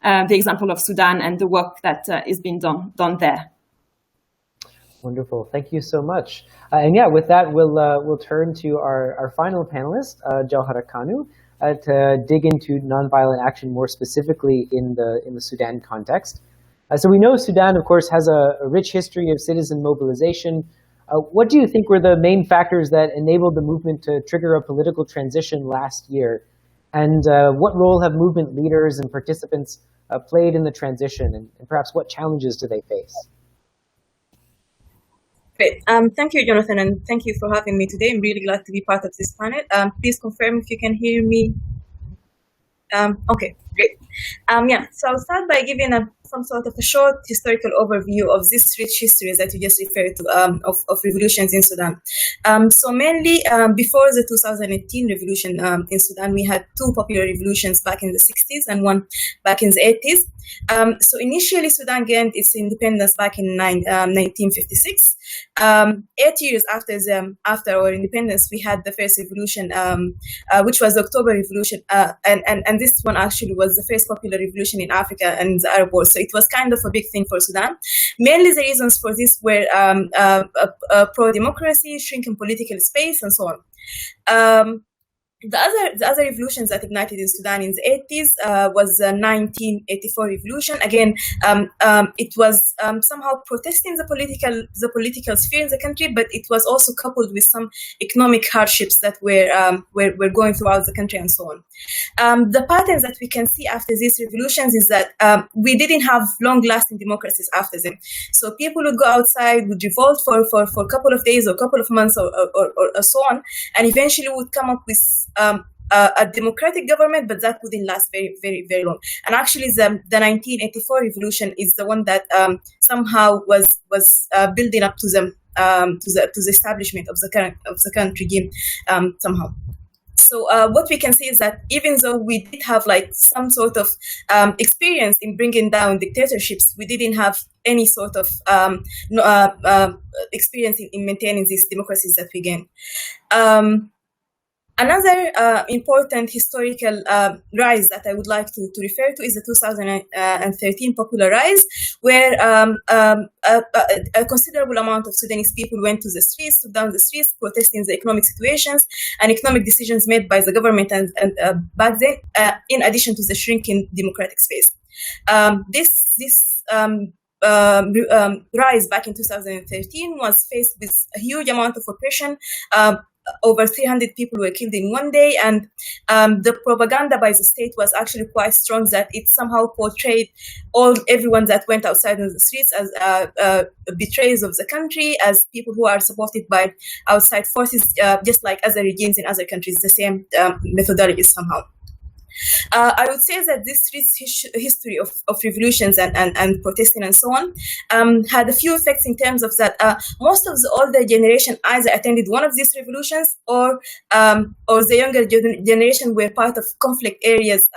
D: the example of Sudan and the work that is being done there.
A: Wonderful. Thank you so much. And yeah, with that, we'll turn to our final panelist, Jawhara Kanu, to dig into nonviolent action more specifically in the Sudan context. So we know Sudan, of course, has a rich history of citizen mobilization. What do you think were the main factors that enabled the movement to trigger a political transition last year? And what role have movement leaders and participants played in the transition, and perhaps what challenges do they face?
E: Great. Thank you, Jonathan, and thank you for having me today. I'm really glad to be part of this panel. Please confirm if you can hear me. Okay, great. So I'll start by giving some sort of a short historical overview of this rich history that you just referred to of revolutions in Sudan. So mainly before the 2018 revolution in Sudan, we had two popular revolutions back in the 60s and one back in the 80s. So initially, Sudan gained its independence back in 1956. 8 years after our independence, we had the first revolution, which was the October Revolution, and this one actually was the first popular revolution in Africa and the Arab world. So it was kind of a big thing for Sudan. Mainly the reasons for this were pro-democracy, shrinking political space, and so on. The other revolutions that ignited in Sudan in the 80s was the 1984 revolution. Again, it was somehow protesting the political sphere in the country, but it was also coupled with some economic hardships that were going throughout the country and so on. The patterns that we can see after these revolutions is that we didn't have long-lasting democracies after them. So people would go outside, would revolt for a couple of days or a couple of months or so on, and eventually would come up with a democratic government, but that wouldn't last very, very, very long. And actually, the 1984 revolution is the one that somehow was building up to the establishment of the current regime somehow. So what we can see is that even though we did have like some sort of experience in bringing down dictatorships, we didn't have any sort of experience in maintaining these democracies that we gained. Another important historical rise that I would like to refer to is the 2013 popular rise, where a considerable amount of Sudanese people went to the streets, took down the streets, protesting the economic situations and economic decisions made by the government and back then, in addition to the shrinking democratic space. This rise back in 2013 was faced with a huge amount of oppression. Over 300 people were killed in one day, and the propaganda by the state was actually quite strong that it somehow portrayed everyone that went outside on the streets as betrayers of the country, as people who are supported by outside forces, just like other regimes in other countries, the same methodology somehow. I would say that this rich history of revolutions and protesting and so on had a few effects in terms of that most of the older generation either attended one of these revolutions or the younger generation were part of conflict areas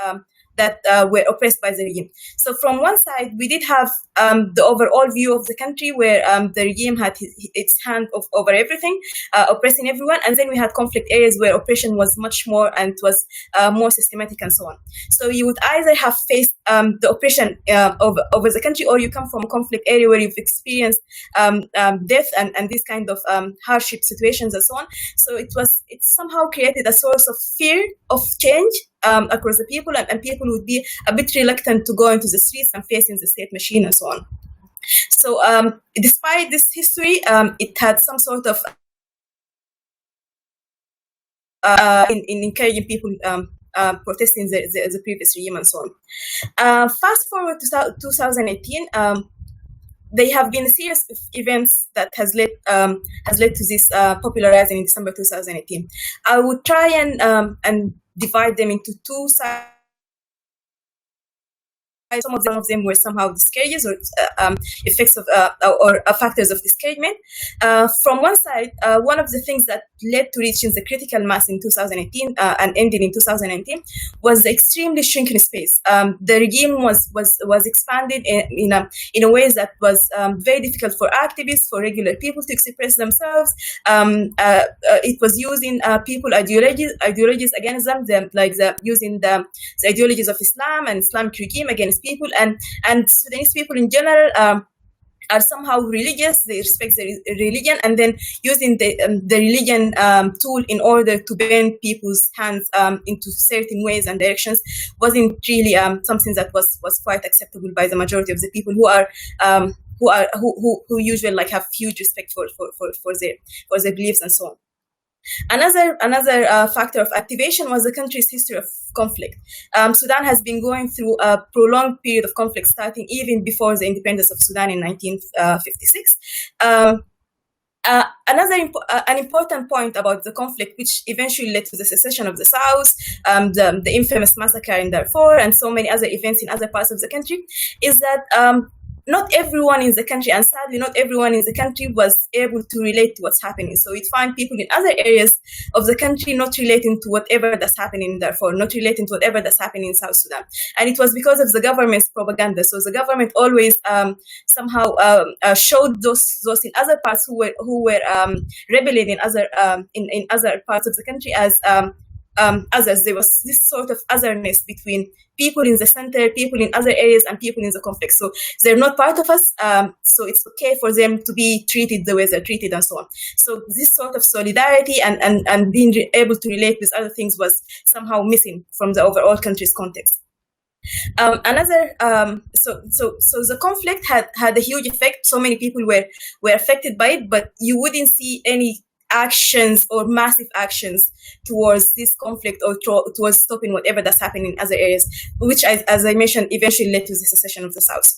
E: that were oppressed by the regime. So from one side, we did have the overall view of the country where the regime had its hand over everything, oppressing everyone. And then we had conflict areas where oppression was much more and was more systematic and so on. So you would either have faced the oppression over the country, or you come from a conflict area where you've experienced death and these kind of hardship situations and so on. So it somehow created a source of fear of change across the people, and people would be a bit reluctant to go into the streets and facing the state machine and so on. So despite this history, it had some sort of in encouraging people protesting the previous regime and so on. Fast forward to 2018, there have been a series of events that has led to this popular rising in December 2018. I would try and divide them into two sides. Some of them were somehow discourages or effects of or factors of discouragement. From one side, one of the things that led to reaching the critical mass in 2018 and ending in 2019 was the extremely shrinking space. The regime was expanded in a way that was very difficult for activists, for regular people to express themselves. It was using people ideologies against them, using the ideologies of Islam and Islamic regime against people, and Sudanese people in general are somehow religious. They respect the religion, and then using the religion tool in order to bend people's hands into certain ways and directions wasn't really something that was quite acceptable by the majority of the people who usually have huge respect for their beliefs and so on. Another factor of activation was the country's history of conflict. Sudan has been going through a prolonged period of conflict, starting even before the independence of Sudan in 1956. An important point about the conflict, which eventually led to the secession of the South, the infamous massacre in Darfur, and so many other events in other parts of the country, is that not everyone in the country, and sadly not everyone in the country, was able to relate to what's happening. So you'd find people in other areas of the country not relating to whatever that's happening in Darfur, not relating to whatever that's happening in South Sudan. And it was because of the government's propaganda. So the government always somehow showed those in other parts who were rebelling in other parts of the country as others. There was this sort of otherness between people in the center, people in other areas, and people in the conflict. So they're not part of us, so it's okay for them to be treated the way they're treated, and so on. So this sort of solidarity and being able to relate with other things was somehow missing from the overall country's context. So the conflict had a huge effect. So many people were affected by it, but you wouldn't see any actions or massive actions towards this conflict or towards stopping whatever that's happening in other areas, which, as I mentioned, eventually led to the secession of the South.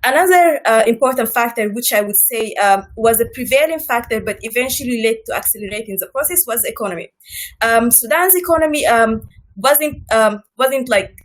E: Another important factor, which I would say was a prevailing factor but eventually led to accelerating the process, was the economy. Sudan's economy wasn't like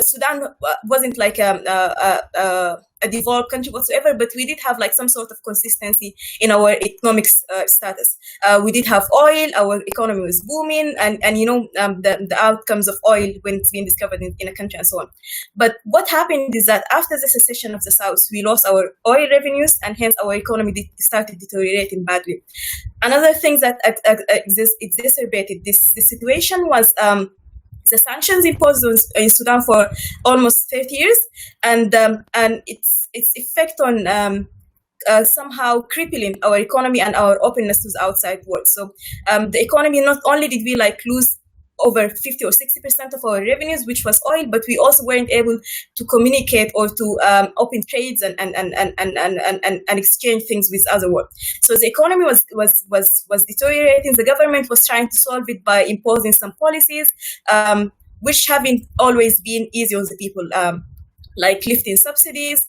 E: Sudan wasn't like a developed country whatsoever, but we did have like some sort of consistency in our economic status. We did have oil, our economy was booming, and the outcomes of oil when it's being discovered in a country and so on. But what happened is that after the secession of the South, we lost our oil revenues, and hence our economy started deteriorating badly. Another thing that exacerbated this situation was the sanctions imposed in Sudan for almost 30 years, and its effect on somehow crippling our economy and our openness to the outside world. So the economy, not only did we lose over 50 or 60% of our revenues, which was oil, but we also weren't able to communicate or to open trades and exchange things with other world. So the economy was deteriorating. The government was trying to solve it by imposing some policies, which haven't always been easy on the people. Like lifting subsidies,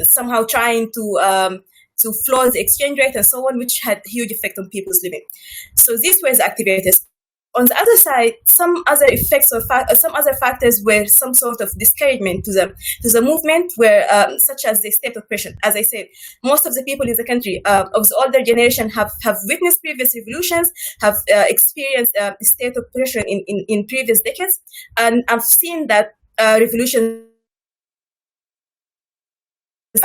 E: somehow trying to floor the exchange rate and so on, which had a huge effect on people's living. So these were the activators. On the other side, some other effects or some other factors were some sort of discouragement to the movement, where such as the state oppression. As I said, most of the people in the country of the older generation have witnessed previous revolutions, have experienced the state oppression in previous decades, and I've seen that revolution.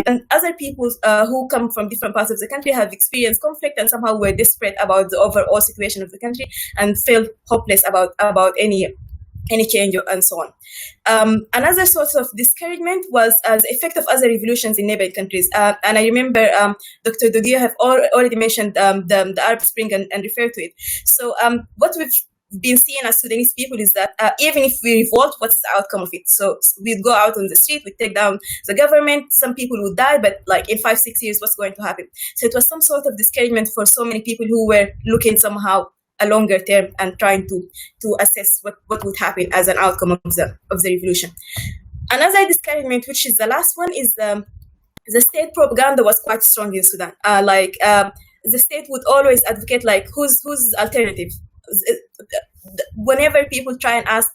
E: And other people who come from different parts of the country have experienced conflict and somehow were desperate about the overall situation of the country and felt hopeless about any change and so on. Another source of discouragement was the effect of other revolutions in neighboring countries. And I remember Dr. Dodio have already mentioned the Arab Spring and referred to it. So what we've been seeing as Sudanese people is that even if we revolt, what's the outcome of it? So we'd go out on the street, we'd take down the government, some people would die, but in 5-6 years, what's going to happen? So it was some sort of discouragement for so many people who were looking somehow a longer term and trying to assess what would happen as an outcome of the revolution. Another discouragement, which is the last one, is the state propaganda was quite strong in Sudan. The state would always advocate who's alternative. Whenever people try and ask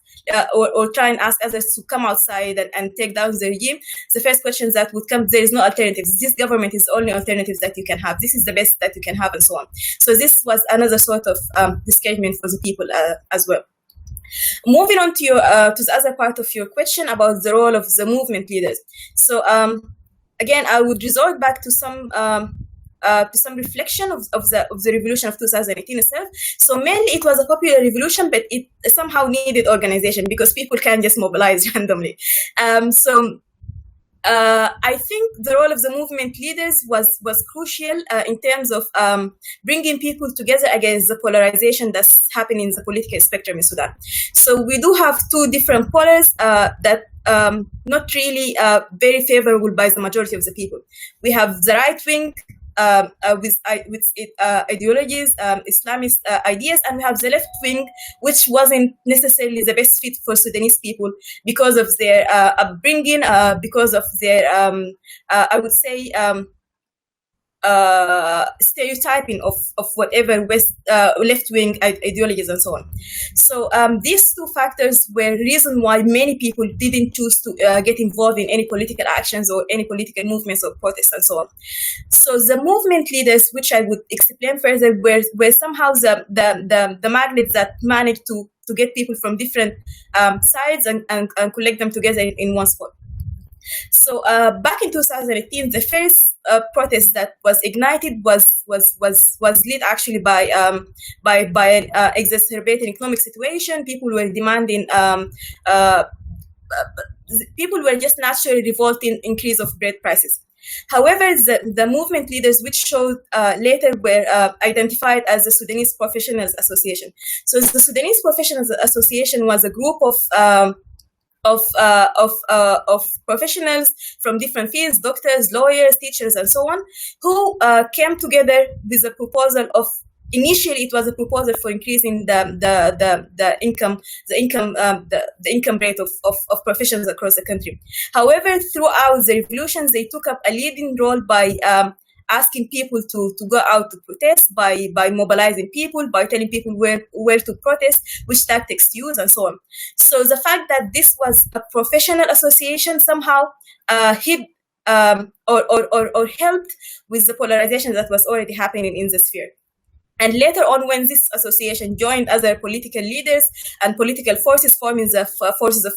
E: or try and ask others to come outside and take down the regime, the first questions that would come, there is no alternatives. This government is the only alternatives that you can have. This is the best that you can have, and so on. So this was another sort of discouragement for the people as well. Moving on to the other part of your question about the role of the movement leaders. So again, I would resort back to some reflection of the revolution of 2018 itself. So mainly it was a popular revolution, but it somehow needed organization because people can't just mobilize randomly. I think the role of the movement leaders was crucial in terms of bringing people together against the polarization that's happening in the political spectrum in Sudan. So we do have two different polars that not really very favorable by the majority of the people. We have the right wing ideologies, Islamist ideas, and we have the left wing, which wasn't necessarily the best fit for Sudanese people because of their upbringing, because of their, I would say, stereotyping of whatever left-wing ideologies and so on. So these two factors were the reason why many people didn't choose to get involved in any political actions or any political movements or protests and so on. So the movement leaders, which I would explain further, were somehow the magnets that managed to get people from different sides and collect them together in one spot. So back in 2018, the first protest that was ignited was led actually by an exacerbated economic situation. People were demanding. People were just naturally revolting increase of bread prices. However, the movement leaders, which showed later, were identified as the Sudanese Professionals Association. So the Sudanese Professionals Association was a group of professionals from different fields, doctors, lawyers, teachers, and so on, who came together with a proposal of. Initially, it was a proposal for increasing the income rate of professionals across the country. However, throughout the revolutions, they took up a leading role by asking people to go out to protest, by mobilizing people, by telling people where to protest, which tactics to use, and so on. So the fact that this was a professional association somehow hid or helped with the polarization that was already happening in the sphere. And later on, when this association joined other political leaders and political forces, forming the Forces of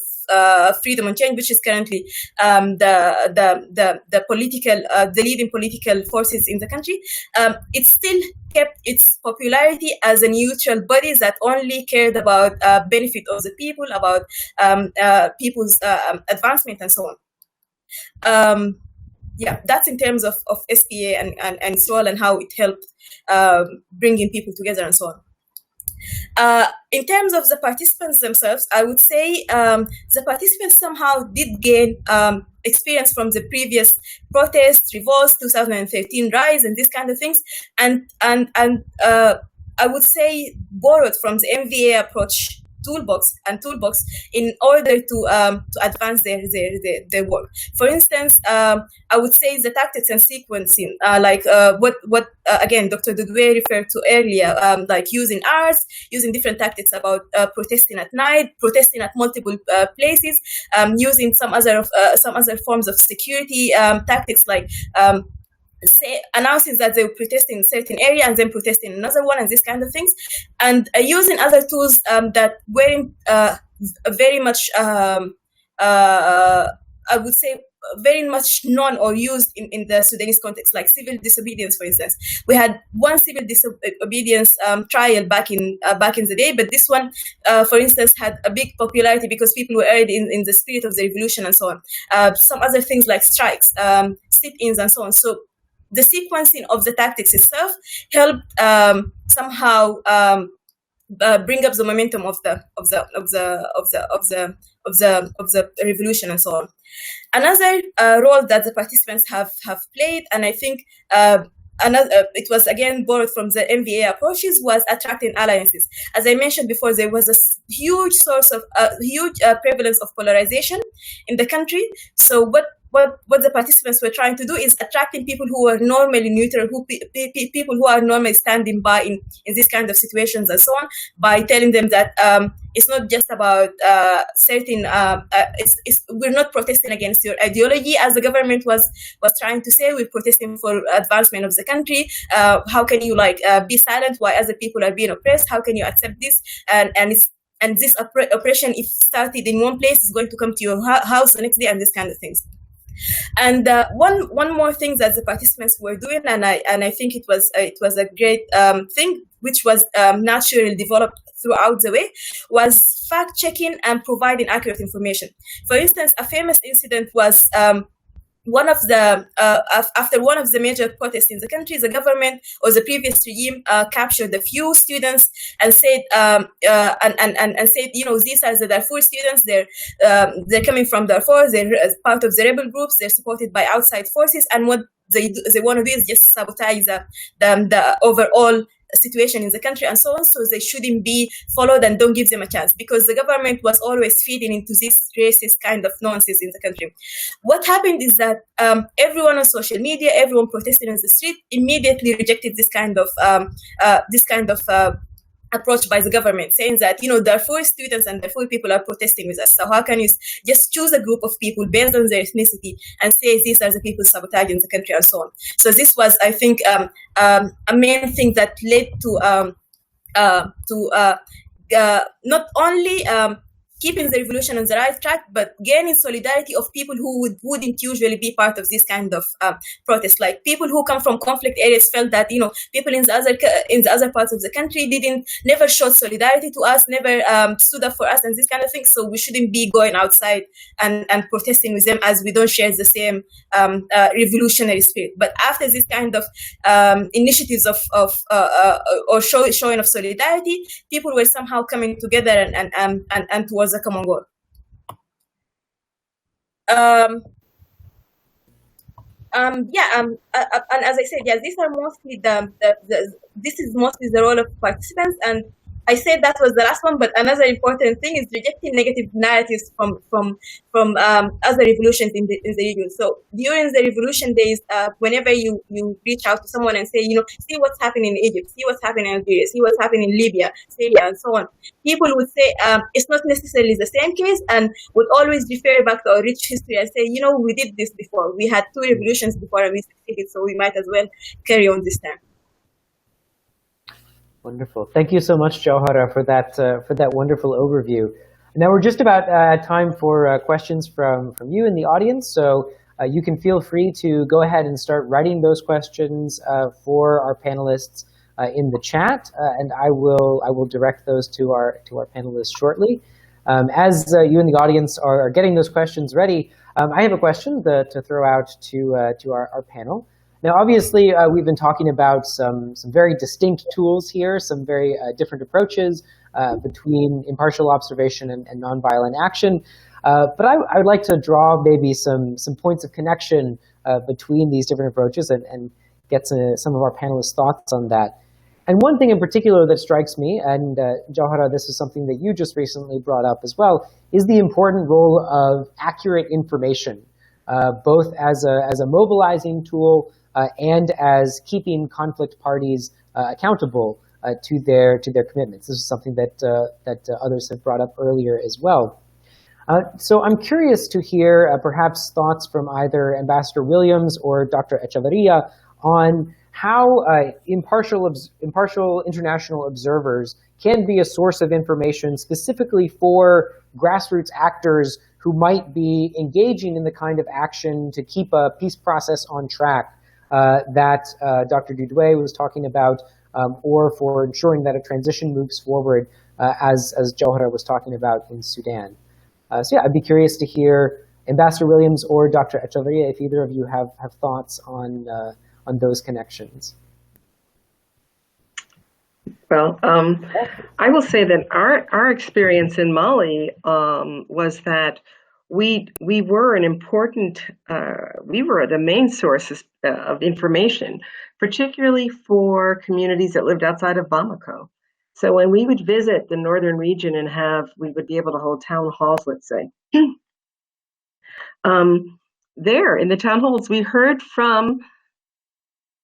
E: Freedom and Change, which is currently the leading political forces in the country, it still kept its popularity as a neutral body that only cared about benefit of the people, about people's advancement, and so on. Yeah, that's in terms of SPA and so on, and how it helped bringing people together and so on. In terms of the participants themselves, I would say the participants somehow did gain experience from the previous protests, revolts, 2013 rise, and these kind of things, and I would say borrowed from the MVA approach. Toolbox in order to advance their work. For instance, I would say the tactics and sequencing, like what again Dr. Dudwe referred to earlier, like using arts, using different tactics about protesting at night, protesting at multiple places, using some other forms of security tactics, like announcing that they will protest in a certain area and then protest in another one, and these kind of things, and using other tools that weren't very much, I would say, very much known or used in the Sudanese context, like civil disobedience, for instance. We had one civil disobedience trial back in the day, but this one, for instance, had a big popularity because people were already in the spirit of the revolution and so on. Some other things like strikes, sit-ins, and so on. So the sequencing of the tactics itself helped somehow bring up the momentum of the revolution and so on. Another role that the participants have played, and I think it was again borrowed from the MVA approaches, was attracting alliances. As I mentioned before, there was a huge source of huge prevalence of polarization in the country. So what the participants were trying to do is attracting people who are normally neutral, people who are normally standing by in these kind of situations and so on, by telling them that it's not just about certain. We're not protesting against your ideology, as the government was trying to say. We're protesting for advancement of the country. How can you be silent while other people are being oppressed? How can you accept this? And this oppression, if started in one place, is going to come to your house the next day, and this kind of things. And one more thing that the participants were doing, and I think it was a great thing, which was naturally developed throughout the way, was fact checking and providing accurate information. For instance, a famous incident was after one of the major protests in the country, the government or the previous regime captured a few students and said, and said, these are the Darfur students. They're coming from Darfur. They're part of the rebel groups. They're supported by outside forces, and what they want to do is just sabotage the overall situation in the country and so on. So they shouldn't be followed and don't give them a chance, because the government was always feeding into this racist kind of nonsense in the country. What happened is that everyone on social media, everyone protesting on the street, immediately rejected this kind of approach by the government, saying that Darfur students and Darfur people are protesting with us. So how can you just choose a group of people based on their ethnicity and say these are the people sabotaging the country and so on? So this was, I think, a main thing that led to not only keeping the revolution on the right track, but gaining solidarity of people who wouldn't usually be part of this kind of protest. Like people who come from conflict areas felt that people in the other parts of the country never showed solidarity to us, never stood up for us, and this kind of thing. So we shouldn't be going outside and protesting with them, as we don't share the same revolutionary spirit. But after this kind of initiatives or showing of solidarity, people were somehow coming together and towards a common goal. And as I said, these are mostly this is mostly the role of participants, and I said that was the last one, but another important thing is rejecting negative narratives from other revolutions in the region. So during the revolution days, whenever you reach out to someone and say, see what's happening in Egypt, see what's happening in Algeria, see what's happening in Libya, Syria, and so on, people would say it's not necessarily the same case, and would always refer back to our rich history and say, we did this before. We had 2 revolutions before and we succeeded, so we might as well carry on this time.
A: Wonderful. Thank you so much, Jawhara, for that wonderful overview. Now we're just about time for questions from you in the audience. So you can feel free to go ahead and start writing those questions for our panelists in the chat, and I will direct those to our panelists shortly. As you in the audience are getting those questions ready, I have a question to throw out to our panel. Now, obviously, we've been talking about some very distinct tools here, some very different approaches between impartial observation and nonviolent action. But I would like to draw maybe some points of connection between these different approaches and get to some of our panelists' thoughts on that. And one thing in particular that strikes me, and Jawhara, this is something that you just recently brought up as well, is the important role of accurate information, both as a mobilizing tool and as keeping conflict parties accountable to their commitments. This is something that others have brought up earlier as well. So I'm curious to hear perhaps thoughts from either Ambassador Williams or Dr. Echevarria on how impartial international observers can be a source of information specifically for grassroots actors who might be engaging in the kind of action to keep a peace process on track that Dr. Dudway was talking about, or for ensuring that a transition moves forward, as Jawhara was talking about in Sudan. So yeah, I'd be curious to hear Ambassador Williams or Dr. Echevarria, if either of you have thoughts on those connections.
B: Well, I will say that our experience in Mali was that we were an important, we were the main sources of information, particularly for communities that lived outside of Bamako. So when we would visit the northern region and we would be able to hold town halls, let's say, there in the town halls, we heard from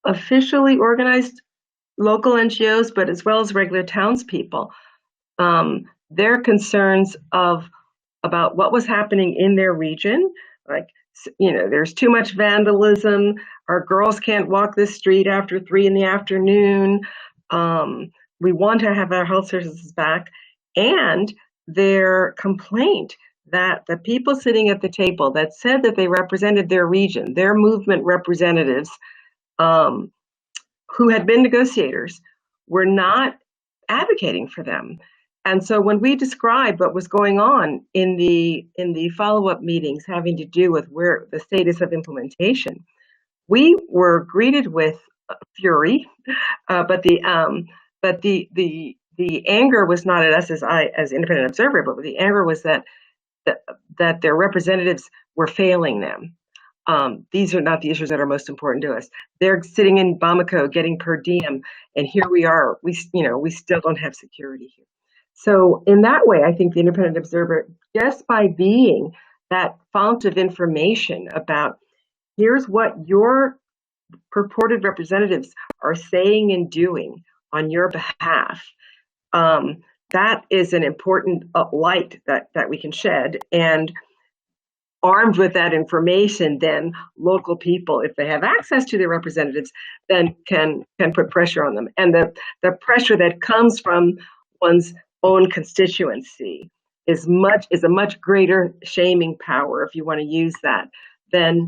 B: officially organized local NGOs, but as well as regular townspeople, their concerns about what was happening in their region. Like, there's too much vandalism. Our girls can't walk this street after 3 p.m. We want to have our health services back. And their complaint that the people sitting at the table that said that they represented their region, their movement representatives, who had been negotiators, were not advocating for them. And so when we described what was going on in the follow-up meetings having to do with where the status of implementation, we were greeted with fury, but the anger was not at us as independent observer, but the anger was that their representatives were failing them. These are not the issues that are most important to us. They're sitting in Bamako getting per diem, and here we are. We still don't have security here. So in that way, I think the independent observer, just by being that fount of information about here's what your purported representatives are saying and doing on your behalf, that is an important light that we can shed. And armed with that information, then local people, if they have access to their representatives, then can put pressure on them. And the pressure that comes from one's own constituency is a much greater shaming power, if you want to use that, than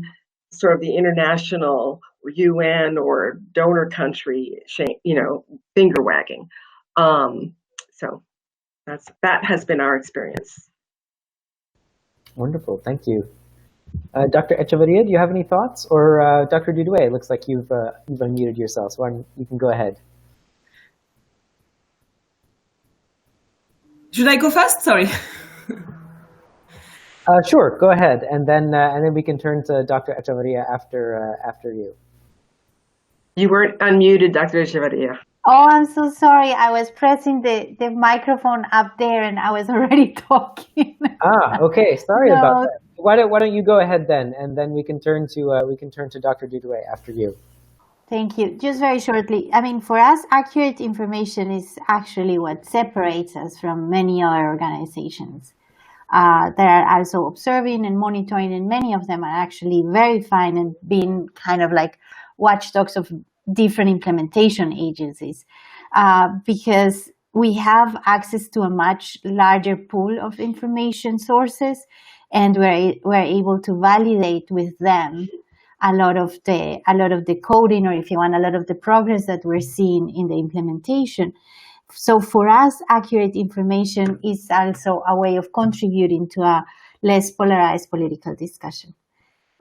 B: sort of the international or UN or donor country finger wagging. So that has been our experience.
A: Wonderful, thank you. Dr. Echeverria, do you have any thoughts? Or Dr. Dudoué, it looks like you've unmuted yourself, so you can go ahead.
D: Should I go first? Sorry.
A: Sure, go ahead, and then we can turn to Dr. Echeverria after you.
B: You weren't unmuted, Dr. Echeverria.
C: Oh, I'm so sorry. I was pressing the microphone up there, and I was already talking.
A: Okay. Sorry about that. Why don't you go ahead then, and then we can turn to Dr. Dudoué after you.
C: Thank you. Just very shortly, I mean, for us, accurate information is actually what separates us from many other organizations that are also observing and monitoring, and many of them are actually verifying and being kind of like watchdogs of different implementation agencies, because we have access to a much larger pool of information sources, and we're able to validate with them a lot of the coding, or if you want, a lot of the progress that we're seeing in the implementation. So for us, accurate information is also a way of contributing to a less polarized political discussion.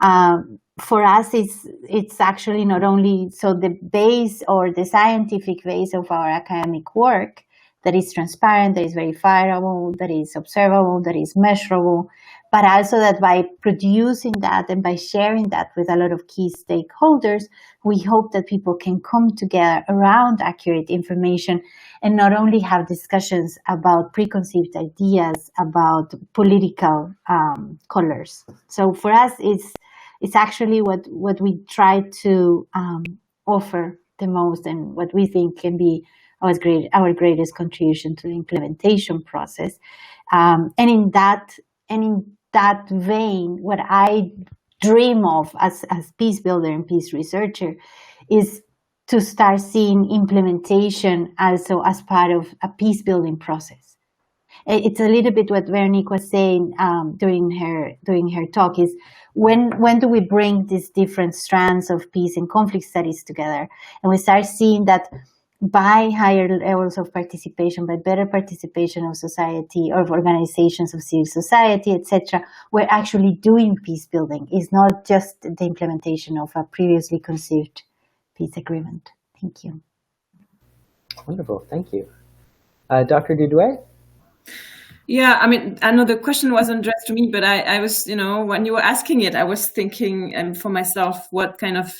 C: For us, it's actually not only so the base or the scientific base of our academic work that is transparent, that is verifiable, that is observable, that is measurable, but also that by producing that and by sharing that with a lot of key stakeholders, we hope that people can come together around accurate information and not only have discussions about preconceived ideas, about political colors. So for us, it's actually what we try to offer the most, and what we think can be our greatest contribution to the implementation process. And in that vein, what I dream of as peace builder and peace researcher is to start seeing implementation also as part of a peace building process. It's a little bit what Veronique was saying during her talk, is when do we bring these different strands of peace and conflict studies together, and we start seeing that by higher levels of participation, by better participation of society or of organizations of civil society, etc., we're actually doing peace building. It's not just the implementation of a previously conceived peace agreement. Thank you.
A: Wonderful, thank you. Dr. Dudoué?
D: Yeah, I mean, I know the question wasn't addressed to me, but I was, when you were asking it, I was thinking for myself, what kind of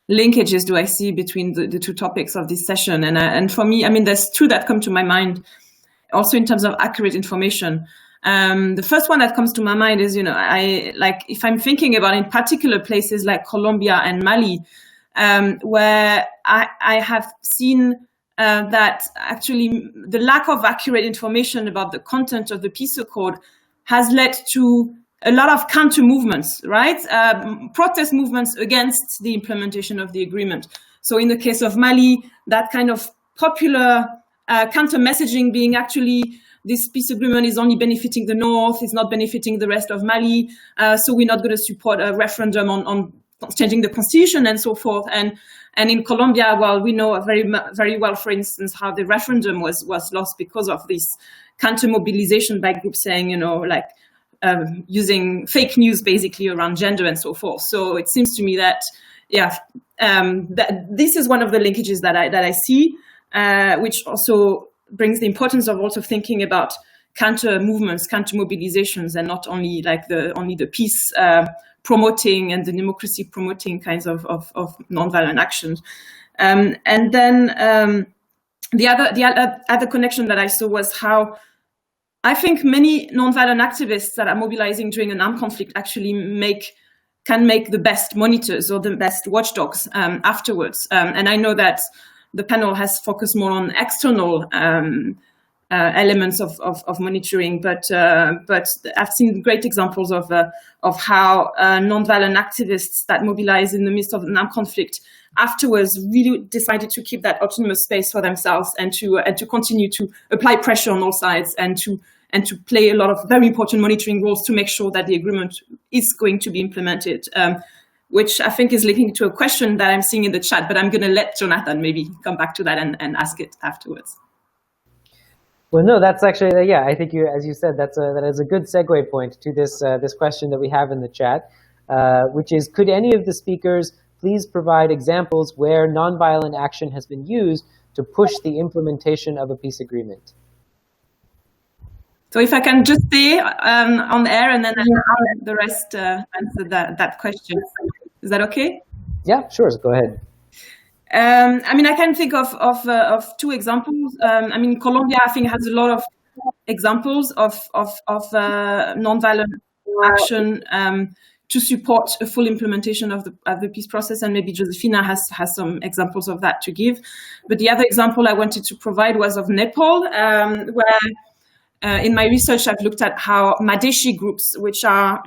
D: linkages do I see between the two topics of this session? And for me, I mean, there's two that come to my mind, also in terms of accurate information. The first one that comes to my mind is, if I'm thinking about in particular places like Colombia and Mali, where I have seen that actually the lack of accurate information about the content of the peace accord has led to a lot of counter movements, right? Protest movements against the implementation of the agreement. So in the case of Mali, that kind of popular counter messaging being actually, this peace agreement is only benefiting the North, it's not benefiting the rest of Mali. So we're not going to support a referendum on changing the constitution and so forth. And And in Colombia, well, we know very well, for instance, how the referendum was lost because of this counter mobilization by groups saying, using fake news basically around gender and so forth. So it seems to me that, that this is one of the linkages that I see, which also brings the importance of also thinking about counter movements, counter mobilizations, and not only the peace promoting and the democracy promoting kinds of nonviolent actions. And then the other connection that I saw was how I think many nonviolent activists that are mobilizing during an armed conflict actually can make the best monitors or the best watchdogs afterwards. And I know that the panel has focused more on external elements of monitoring, but I've seen great examples of how nonviolent activists that mobilize in the midst of an armed conflict afterwards really decided to keep that autonomous space for themselves and to continue to apply pressure on all sides and to play a lot of very important monitoring roles to make sure that the agreement is going to be implemented, which I think is linking to a question that I'm seeing in the chat, but I'm going to let Jonathan maybe come back to that and ask it afterwards.
A: Well, no, that's actually, I think as you said, that is a good segue point to this question that we have in the chat, which is, could any of the speakers please provide examples where nonviolent action has been used to push the implementation of a peace agreement?
D: So if I can just stay on the air and then I'll the rest answer that question. Is that okay?
A: Yeah, sure. Go ahead.
D: I can think of two examples. Colombia, I think, has a lot of examples of nonviolent action to support a full implementation of the peace process, and maybe Josefina has some examples of that to give. But the other example I wanted to provide was of Nepal, where in my research I've looked at how Madhesi groups, which are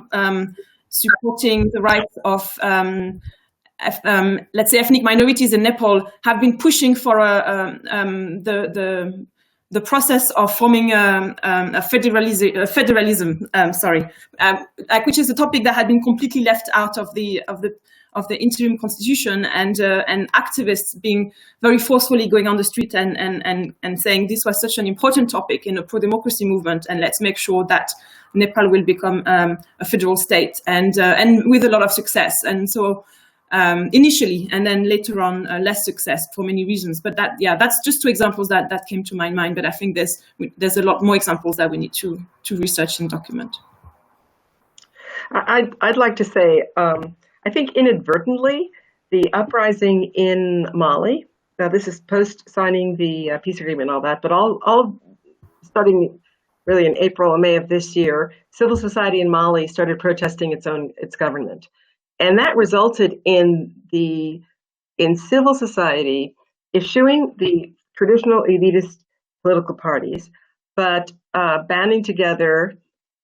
D: supporting the rights of let's say ethnic minorities in Nepal, have been pushing for the process of forming a federalism, which is a topic that had been completely left out of the interim constitution, and activists being very forcefully going on the street and saying this was such an important topic in a pro-democracy movement, and let's make sure that Nepal will become a federal state, and with a lot of success. And so initially, and then later on less success for many reasons. But that's just two examples that came to my mind. But I think there's a lot more examples that we need to research and document.
B: I'd like to say, I think inadvertently, the uprising in Mali, now this is post-signing the peace agreement and all that, but all starting really in April or May of this year, civil society in Mali started protesting its government. And that resulted in civil society eschewing the traditional elitist political parties, but banding together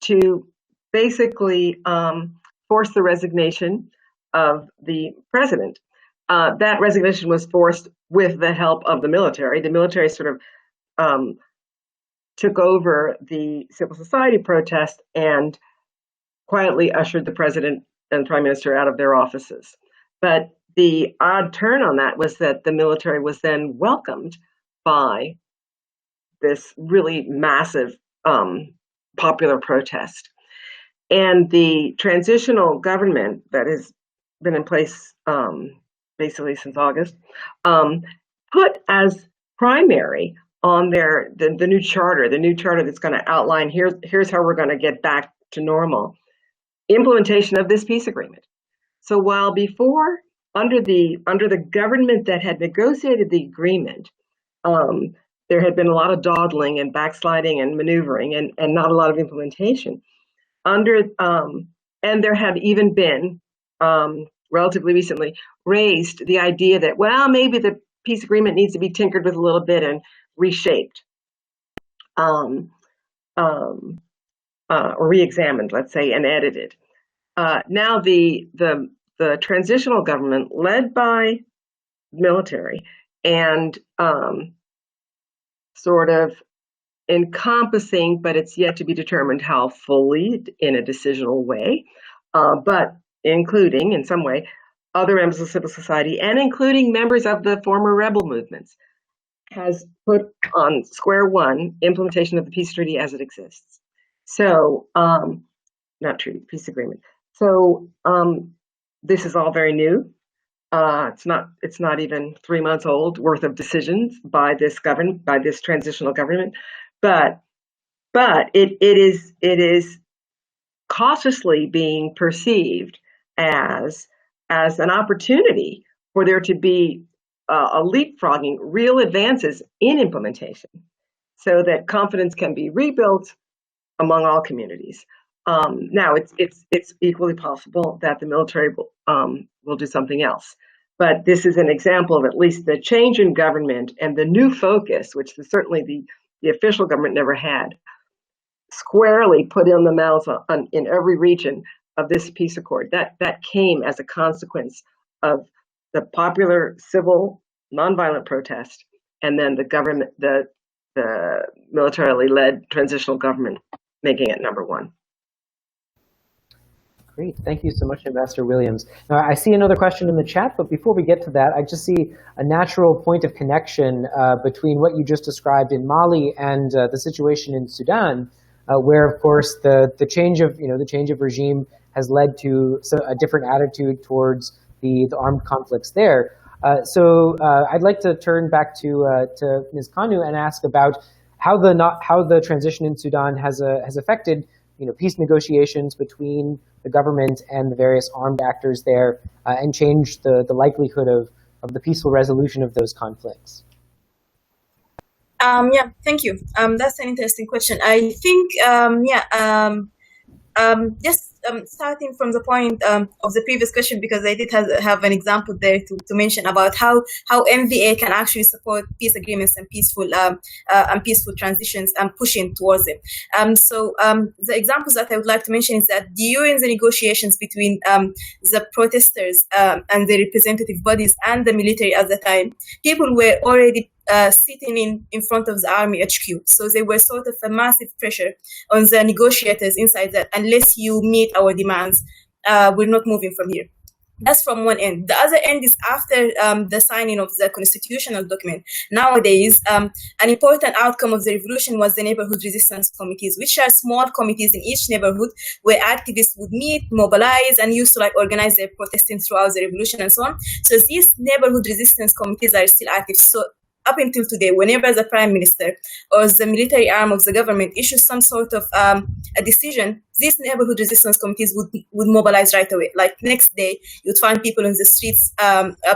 B: to basically force the resignation of the president. That resignation was forced with the help of the military. The military sort of took over the civil society protest and quietly ushered the president and prime minister out of their offices. But the odd turn on that was that the military was then welcomed by this really massive popular protest. And the transitional government that has been in place basically since August put as primary on the new charter that's going to outline here's how we're going to get back to normal, implementation of this peace agreement. So while before, under the government that had negotiated the agreement, there had been a lot of dawdling and backsliding and maneuvering and not a lot of implementation. And there had even been, relatively recently, raised the idea that, well, maybe the peace agreement needs to be tinkered with a little bit and reshaped. Or re-examined, let's say, and edited. Now the transitional government, led by military and sort of encompassing, but it's yet to be determined how fully in a decisional way, but including in some way other members of civil society, and including members of the former rebel movements, has put on square one implementation of the peace treaty as it exists. So, not treaty, peace agreement. So this is all very new. It's not even 3 months old worth of decisions by this transitional government, but it is cautiously being perceived as an opportunity for there to be a leapfrogging, real advances in implementation, so that confidence can be rebuilt among all communities. Now, it's equally possible that the military will do something else, but this is an example of at least the change in government and the new focus, which certainly the official government never had, squarely put in the mouths in every region of this peace accord. That came as a consequence of the popular civil nonviolent protest, and then the militarily led transitional government making it number one.
A: Great, thank you so much, Ambassador Williams. Now, I see another question in the chat, but before we get to that, I just see a natural point of connection between what you just described in Mali and the situation in Sudan, where, of course, the change of regime has led to a different attitude towards the armed conflicts there. So I'd like to turn back to Ms. Kanu and ask about how the transition in Sudan has affected peace negotiations between the government and the various armed actors there, and changed the likelihood of the peaceful resolution of those conflicts.
E: Yeah, thank you. That's an interesting question. I think, just starting from the point of the previous question, because I did have an example there to mention about how MVA can actually support peace agreements and peaceful transitions and pushing towards it. So the examples that I would like to mention is that during the negotiations between the protesters and the representative bodies and the military at the time, people were already sitting in front of the army HQ. So there was sort of a massive pressure on the negotiators inside that unless you meet our demands, we're not moving from here. That's from one end. The other end is after the signing of the constitutional document. Nowadays, an important outcome of the revolution was the neighborhood resistance committees, which are small committees in each neighborhood where activists would meet, mobilize, and used to organize their protesting throughout the revolution and so on. So these neighborhood resistance committees are still active. So up until today, whenever the prime minister or the military arm of the government issues some sort of a decision, these neighborhood resistance committees would mobilize right away. Like next day, you'd find people in the streets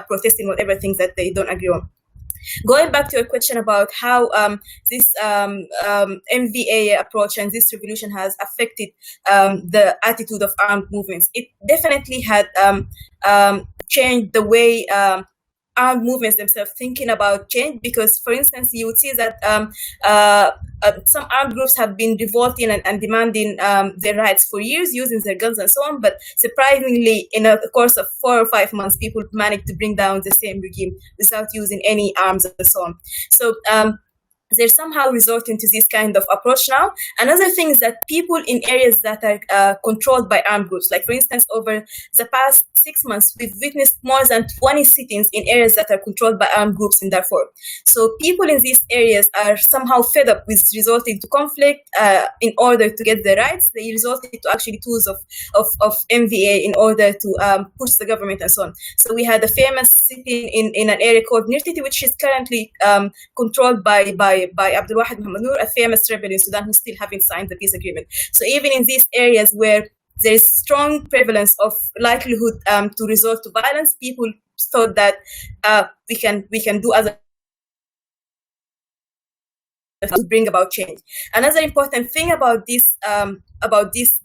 E: protesting whatever things that they don't agree on. Going back to your question about how this MVA approach and this revolution has affected the attitude of armed movements, it definitely had changed the way armed movements themselves thinking about change, because, for instance, you would see that some armed groups have been revolting and demanding their rights for years, using their guns and so on. But surprisingly, in the course of 4 or 5 months, people managed to bring down the same regime without using any arms and so on. So they're somehow resorting to this kind of approach now. Another thing is that people in areas that are controlled by armed groups, like for instance, over the past 6 months, we've witnessed more than 20 sit-ins in areas that are controlled by armed groups in Darfur. So people in these areas are somehow fed up with resorting to conflict in order to get their rights. They resorted to actually tools of MVA in order to push the government and so on. So we had a famous sit-in in an area called Nirtiti, which is currently controlled by Abdul Wahid Mohammed Noor, a famous rebel in Sudan who still haven't signed the peace agreement. So even in these areas where there is strong prevalence of likelihood to resort to violence, people thought that we can do other to bring about change. Another important thing about these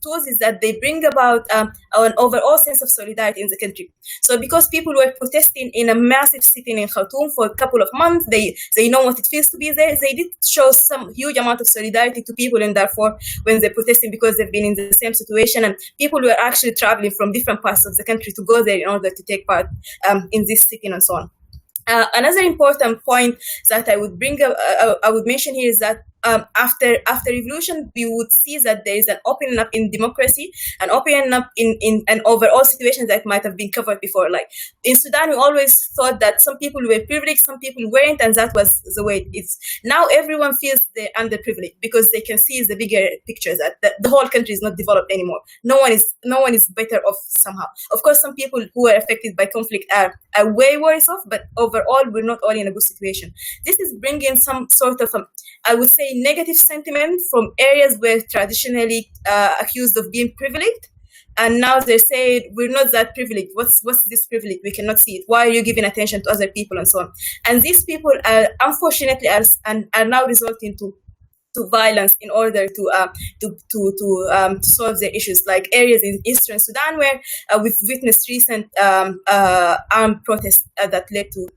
E: tools is that they bring about an overall sense of solidarity in the country. So because people were protesting in a massive sit-in in Khartoum for a couple of months, they know what it feels to be there. They did show some huge amount of solidarity to people in Darfur when they're protesting, because they've been in the same situation, and people were actually traveling from different parts of the country to go there in order to take part in this sit-in and so on. Another important point that I would mention here is that after revolution, we would see that there is an opening up in democracy, an opening up in an overall situation that might have been covered before. Like in Sudan, we always thought that some people were privileged, some people weren't, and that was the way it is. Now everyone feels they're underprivileged because they can see the bigger picture that the whole country is not developed anymore. No one is better off somehow. Of course, some people who are affected by conflict are way worse off, but overall, we're not all in a good situation. This is bringing some sort of, I would say, negative sentiment from areas where traditionally accused of being privileged. And now they say, we're not that privileged. What's this privilege? We cannot see it. Why are you giving attention to other people and so on? And these people are unfortunately are now resulting to violence in order to solve their issues, like areas in eastern Sudan where we've witnessed recent armed protests that led to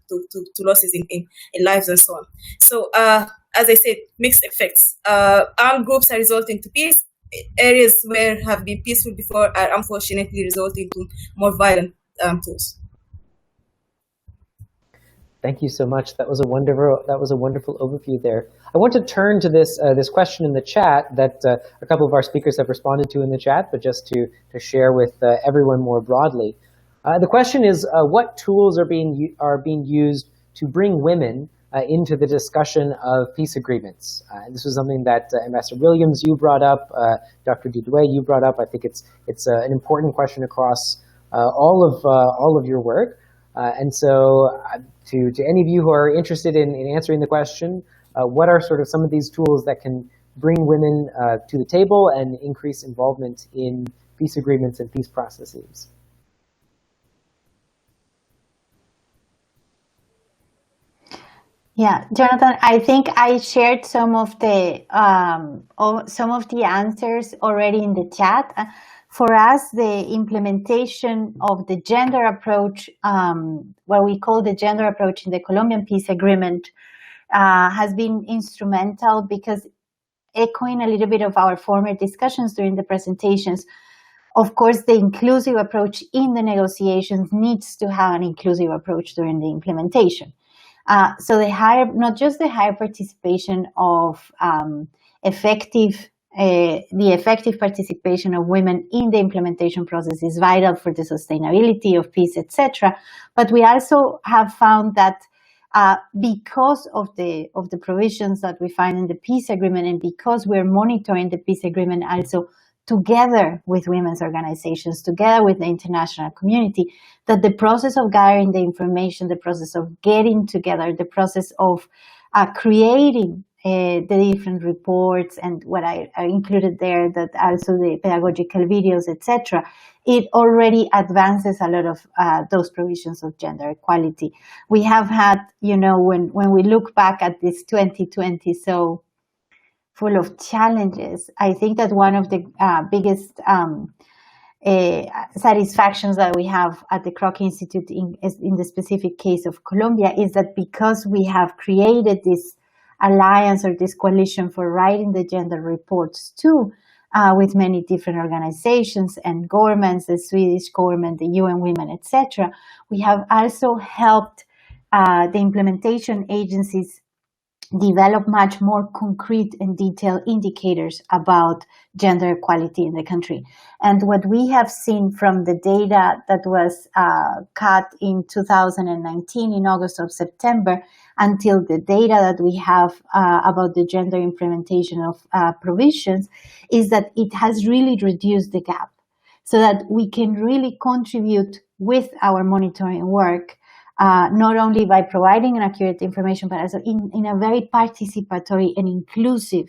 E: losses in lives and so on. So as I said, mixed effects. Armed groups are resulting to peace. Areas where have been peaceful before are unfortunately resulting to more violent tools.
A: Thank you so much. That was a wonderful overview there. I want to turn to this question in the chat that a couple of our speakers have responded to in the chat, but just to share with everyone more broadly. The question is, what tools are being used to bring women into the discussion of peace agreements? This was something that Ambassador Williams, you brought up, Dr. Dudoué, you brought up. I think it's an important question across all of your work. And so to any of you who are interested in answering the question, what are sort of some of these tools that can bring women to the table and increase involvement in peace agreements and peace processes?
C: Yeah, Jonathan, I think I shared some of the answers already in the chat. For us, the implementation of the gender approach, what we call the gender approach in the Colombian peace agreement, has been instrumental because, echoing a little bit of our former discussions during the presentations, of course, the inclusive approach in the negotiations needs to have an inclusive approach during the implementation. So not just the higher participation of effective participation of women in the implementation process is vital for the sustainability of peace, etc. But we also have found that because of the provisions that we find in the peace agreement, and because we're monitoring the peace agreement also together with women's organizations, together with the international community, that the process of gathering the information, the process of getting together, the process of creating the different reports, and what I included there, that also the pedagogical videos, etc., it already advances a lot of those provisions of gender equality. We have had, when we look back at this 2020, so full of challenges, I think that one of the biggest satisfactions that we have at the Kroc Institute in the specific case of Colombia is that because we have created this alliance or this coalition for writing the gender reports too, with many different organizations and governments, the Swedish government, the UN Women, etc., we have also helped the implementation agencies develop much more concrete and detailed indicators about gender equality in the country. And what we have seen from the data that was cut in 2019 in August or September until the data that we have about the gender implementation of provisions is that it has really reduced the gap, so that we can really contribute with our monitoring work, not only by providing an accurate information, but also in a very participatory and inclusive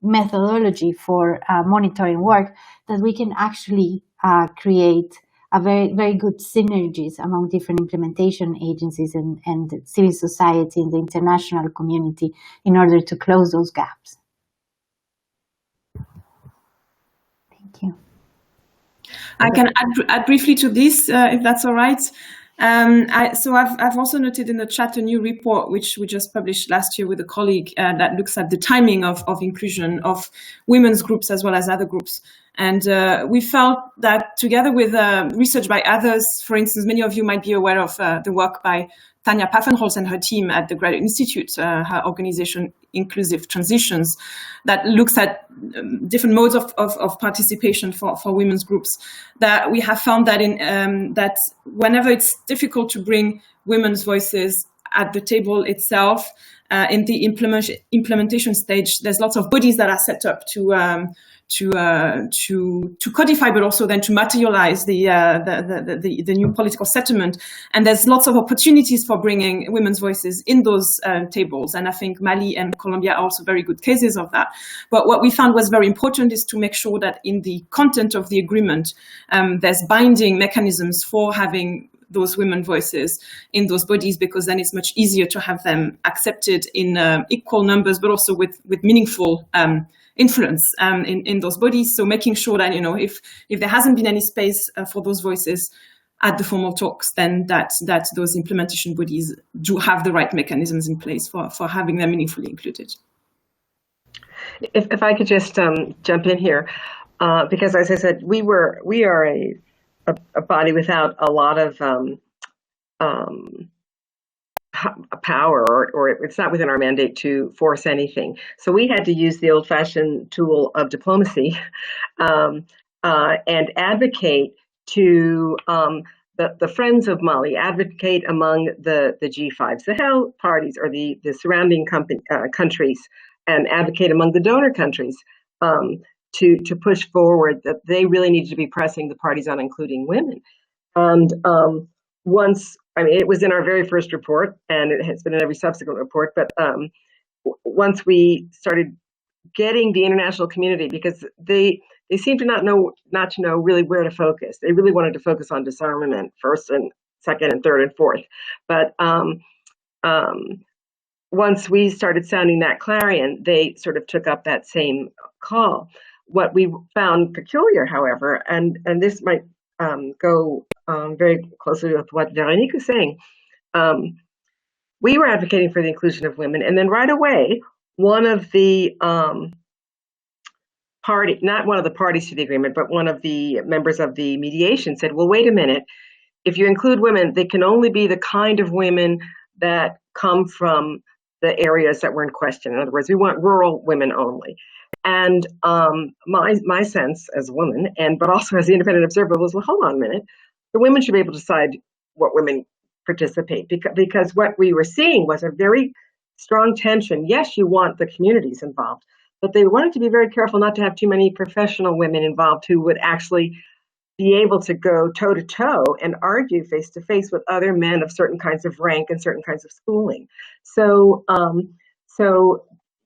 C: methodology for monitoring work, that we can actually create a very, very good synergies among different implementation agencies and civil society and the international community in order to close those gaps. Thank you.
D: I can add briefly to this, if that's all right. I've also noted in the chat a new report which we just published last year with a colleague that looks at the timing of inclusion of women's groups as well as other groups. And we felt that together with research by others, for instance, many of you might be aware of the work by Tanya Paffenholz and her team at the Graduate Institute, her organization Inclusive Transitions, that looks at different modes of participation for women's groups. That we have found that that whenever it's difficult to bring women's voices at the table itself, in the implementation stage, there's lots of bodies that are set up to codify, but also then to materialize the new political settlement. And there's lots of opportunities for bringing women's voices in those tables. And I think Mali and Colombia are also very good cases of that. But what we found was very important is to make sure that in the content of the agreement, there's binding mechanisms for having those women voices in those bodies, because then it's much easier to have them accepted in equal numbers, but also with meaningful influence in those bodies. So making sure that, if there hasn't been any space for those voices at the formal talks, then that those implementation bodies do have the right mechanisms in place for having them meaningfully included.
B: If I could just jump in here, because as I said, we are a body without a lot of power, or it's not within our mandate to force anything. So we had to use the old-fashioned tool of diplomacy and advocate to the Friends of Mali, advocate among the G5 Sahel parties or the surrounding countries, and advocate among the donor countries to push forward that they really needed to be pressing the parties on including women. And it was in our very first report, and it has been in every subsequent report, but once we started getting the international community, because they seemed to not to know really where to focus. They really wanted to focus on disarmament first and second and third and fourth. But once we started sounding that clarion, they sort of took up that same call. What we found peculiar, however, and this might go very closely with what Veronique was saying, we were advocating for the inclusion of women, and then right away, one of the not one of the parties to the agreement, but one of the members of the mediation said, well, wait a minute, if you include women, they can only be the kind of women that come from the areas that were in question. In other words, we want rural women only. And my sense as a woman, but also as the independent observer, was, well, hold on a minute. The women should be able to decide what women participate, because what we were seeing was a very strong tension. Yes, you want the communities involved, but they wanted to be very careful not to have too many professional women involved who would actually be able to go toe to toe and argue face to face with other men of certain kinds of rank and certain kinds of schooling. So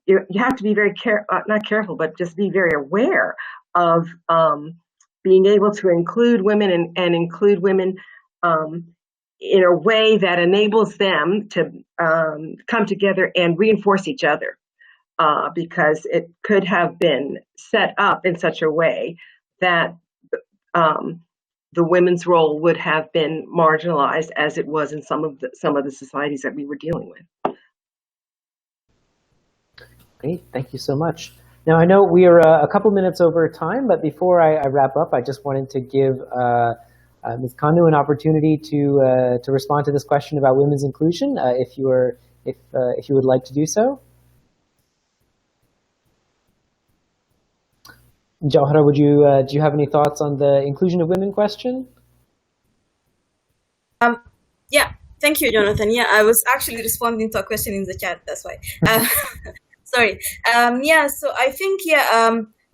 B: you have to be very not careful, but just be very aware of being able to include women and include women in a way that enables them to come together and reinforce each other, because it could have been set up in such a way that the women's role would have been marginalized, as it was in some of the societies that we were dealing with.
A: Great, thank you so much. Now, I know we are a couple minutes over time, but before I wrap up, I just wanted to give Ms. Kanu an opportunity to respond to this question about women's inclusion, if you would like to do so. Jawhara, do you have any thoughts on the inclusion of women question?
E: Yeah, thank you, Jonathan. Yeah, I was actually responding to a question in the chat, that's why. Sorry. So I think,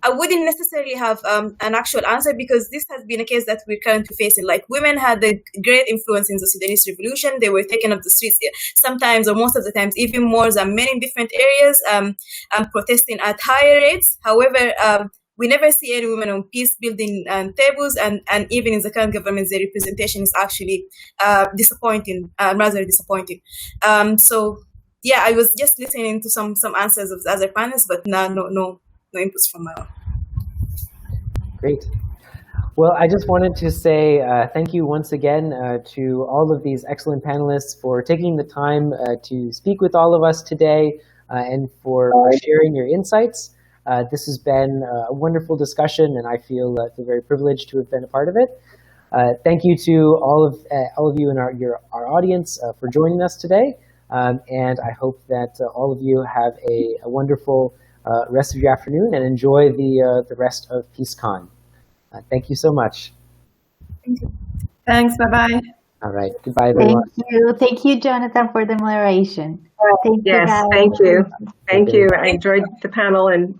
E: I wouldn't necessarily have an actual answer, because this has been a case that we're currently facing. Like, women had a great influence in the Sudanese revolution. They were taken up the streets sometimes, or most of the times, even more than men in different areas, protesting at higher rates. However, we never see any women on peace-building tables, and even in the current government, their representation is actually disappointing, rather disappointing. Yeah, I was just listening to some answers of the other panelists, but no inputs from my own.
A: Great. Well, I just wanted to say thank you once again to all of these excellent panelists for taking the time to speak with all of us today and for sharing your insights. This has been a wonderful discussion, and I feel very privileged to have been a part of it. Thank you to all of you in our audience for joining us today, and I hope that all of you have a wonderful rest of your afternoon and enjoy the rest of PeaceCon. Thank you so much.
E: Thank you.
D: Thanks. Bye-bye.
A: All right. Goodbye, everyone.
C: Thank you, Jonathan, for the moderation. Thank you,
B: Yes,
C: guys.
B: thank you. Thank
A: Okay.
B: you. I enjoyed the panel and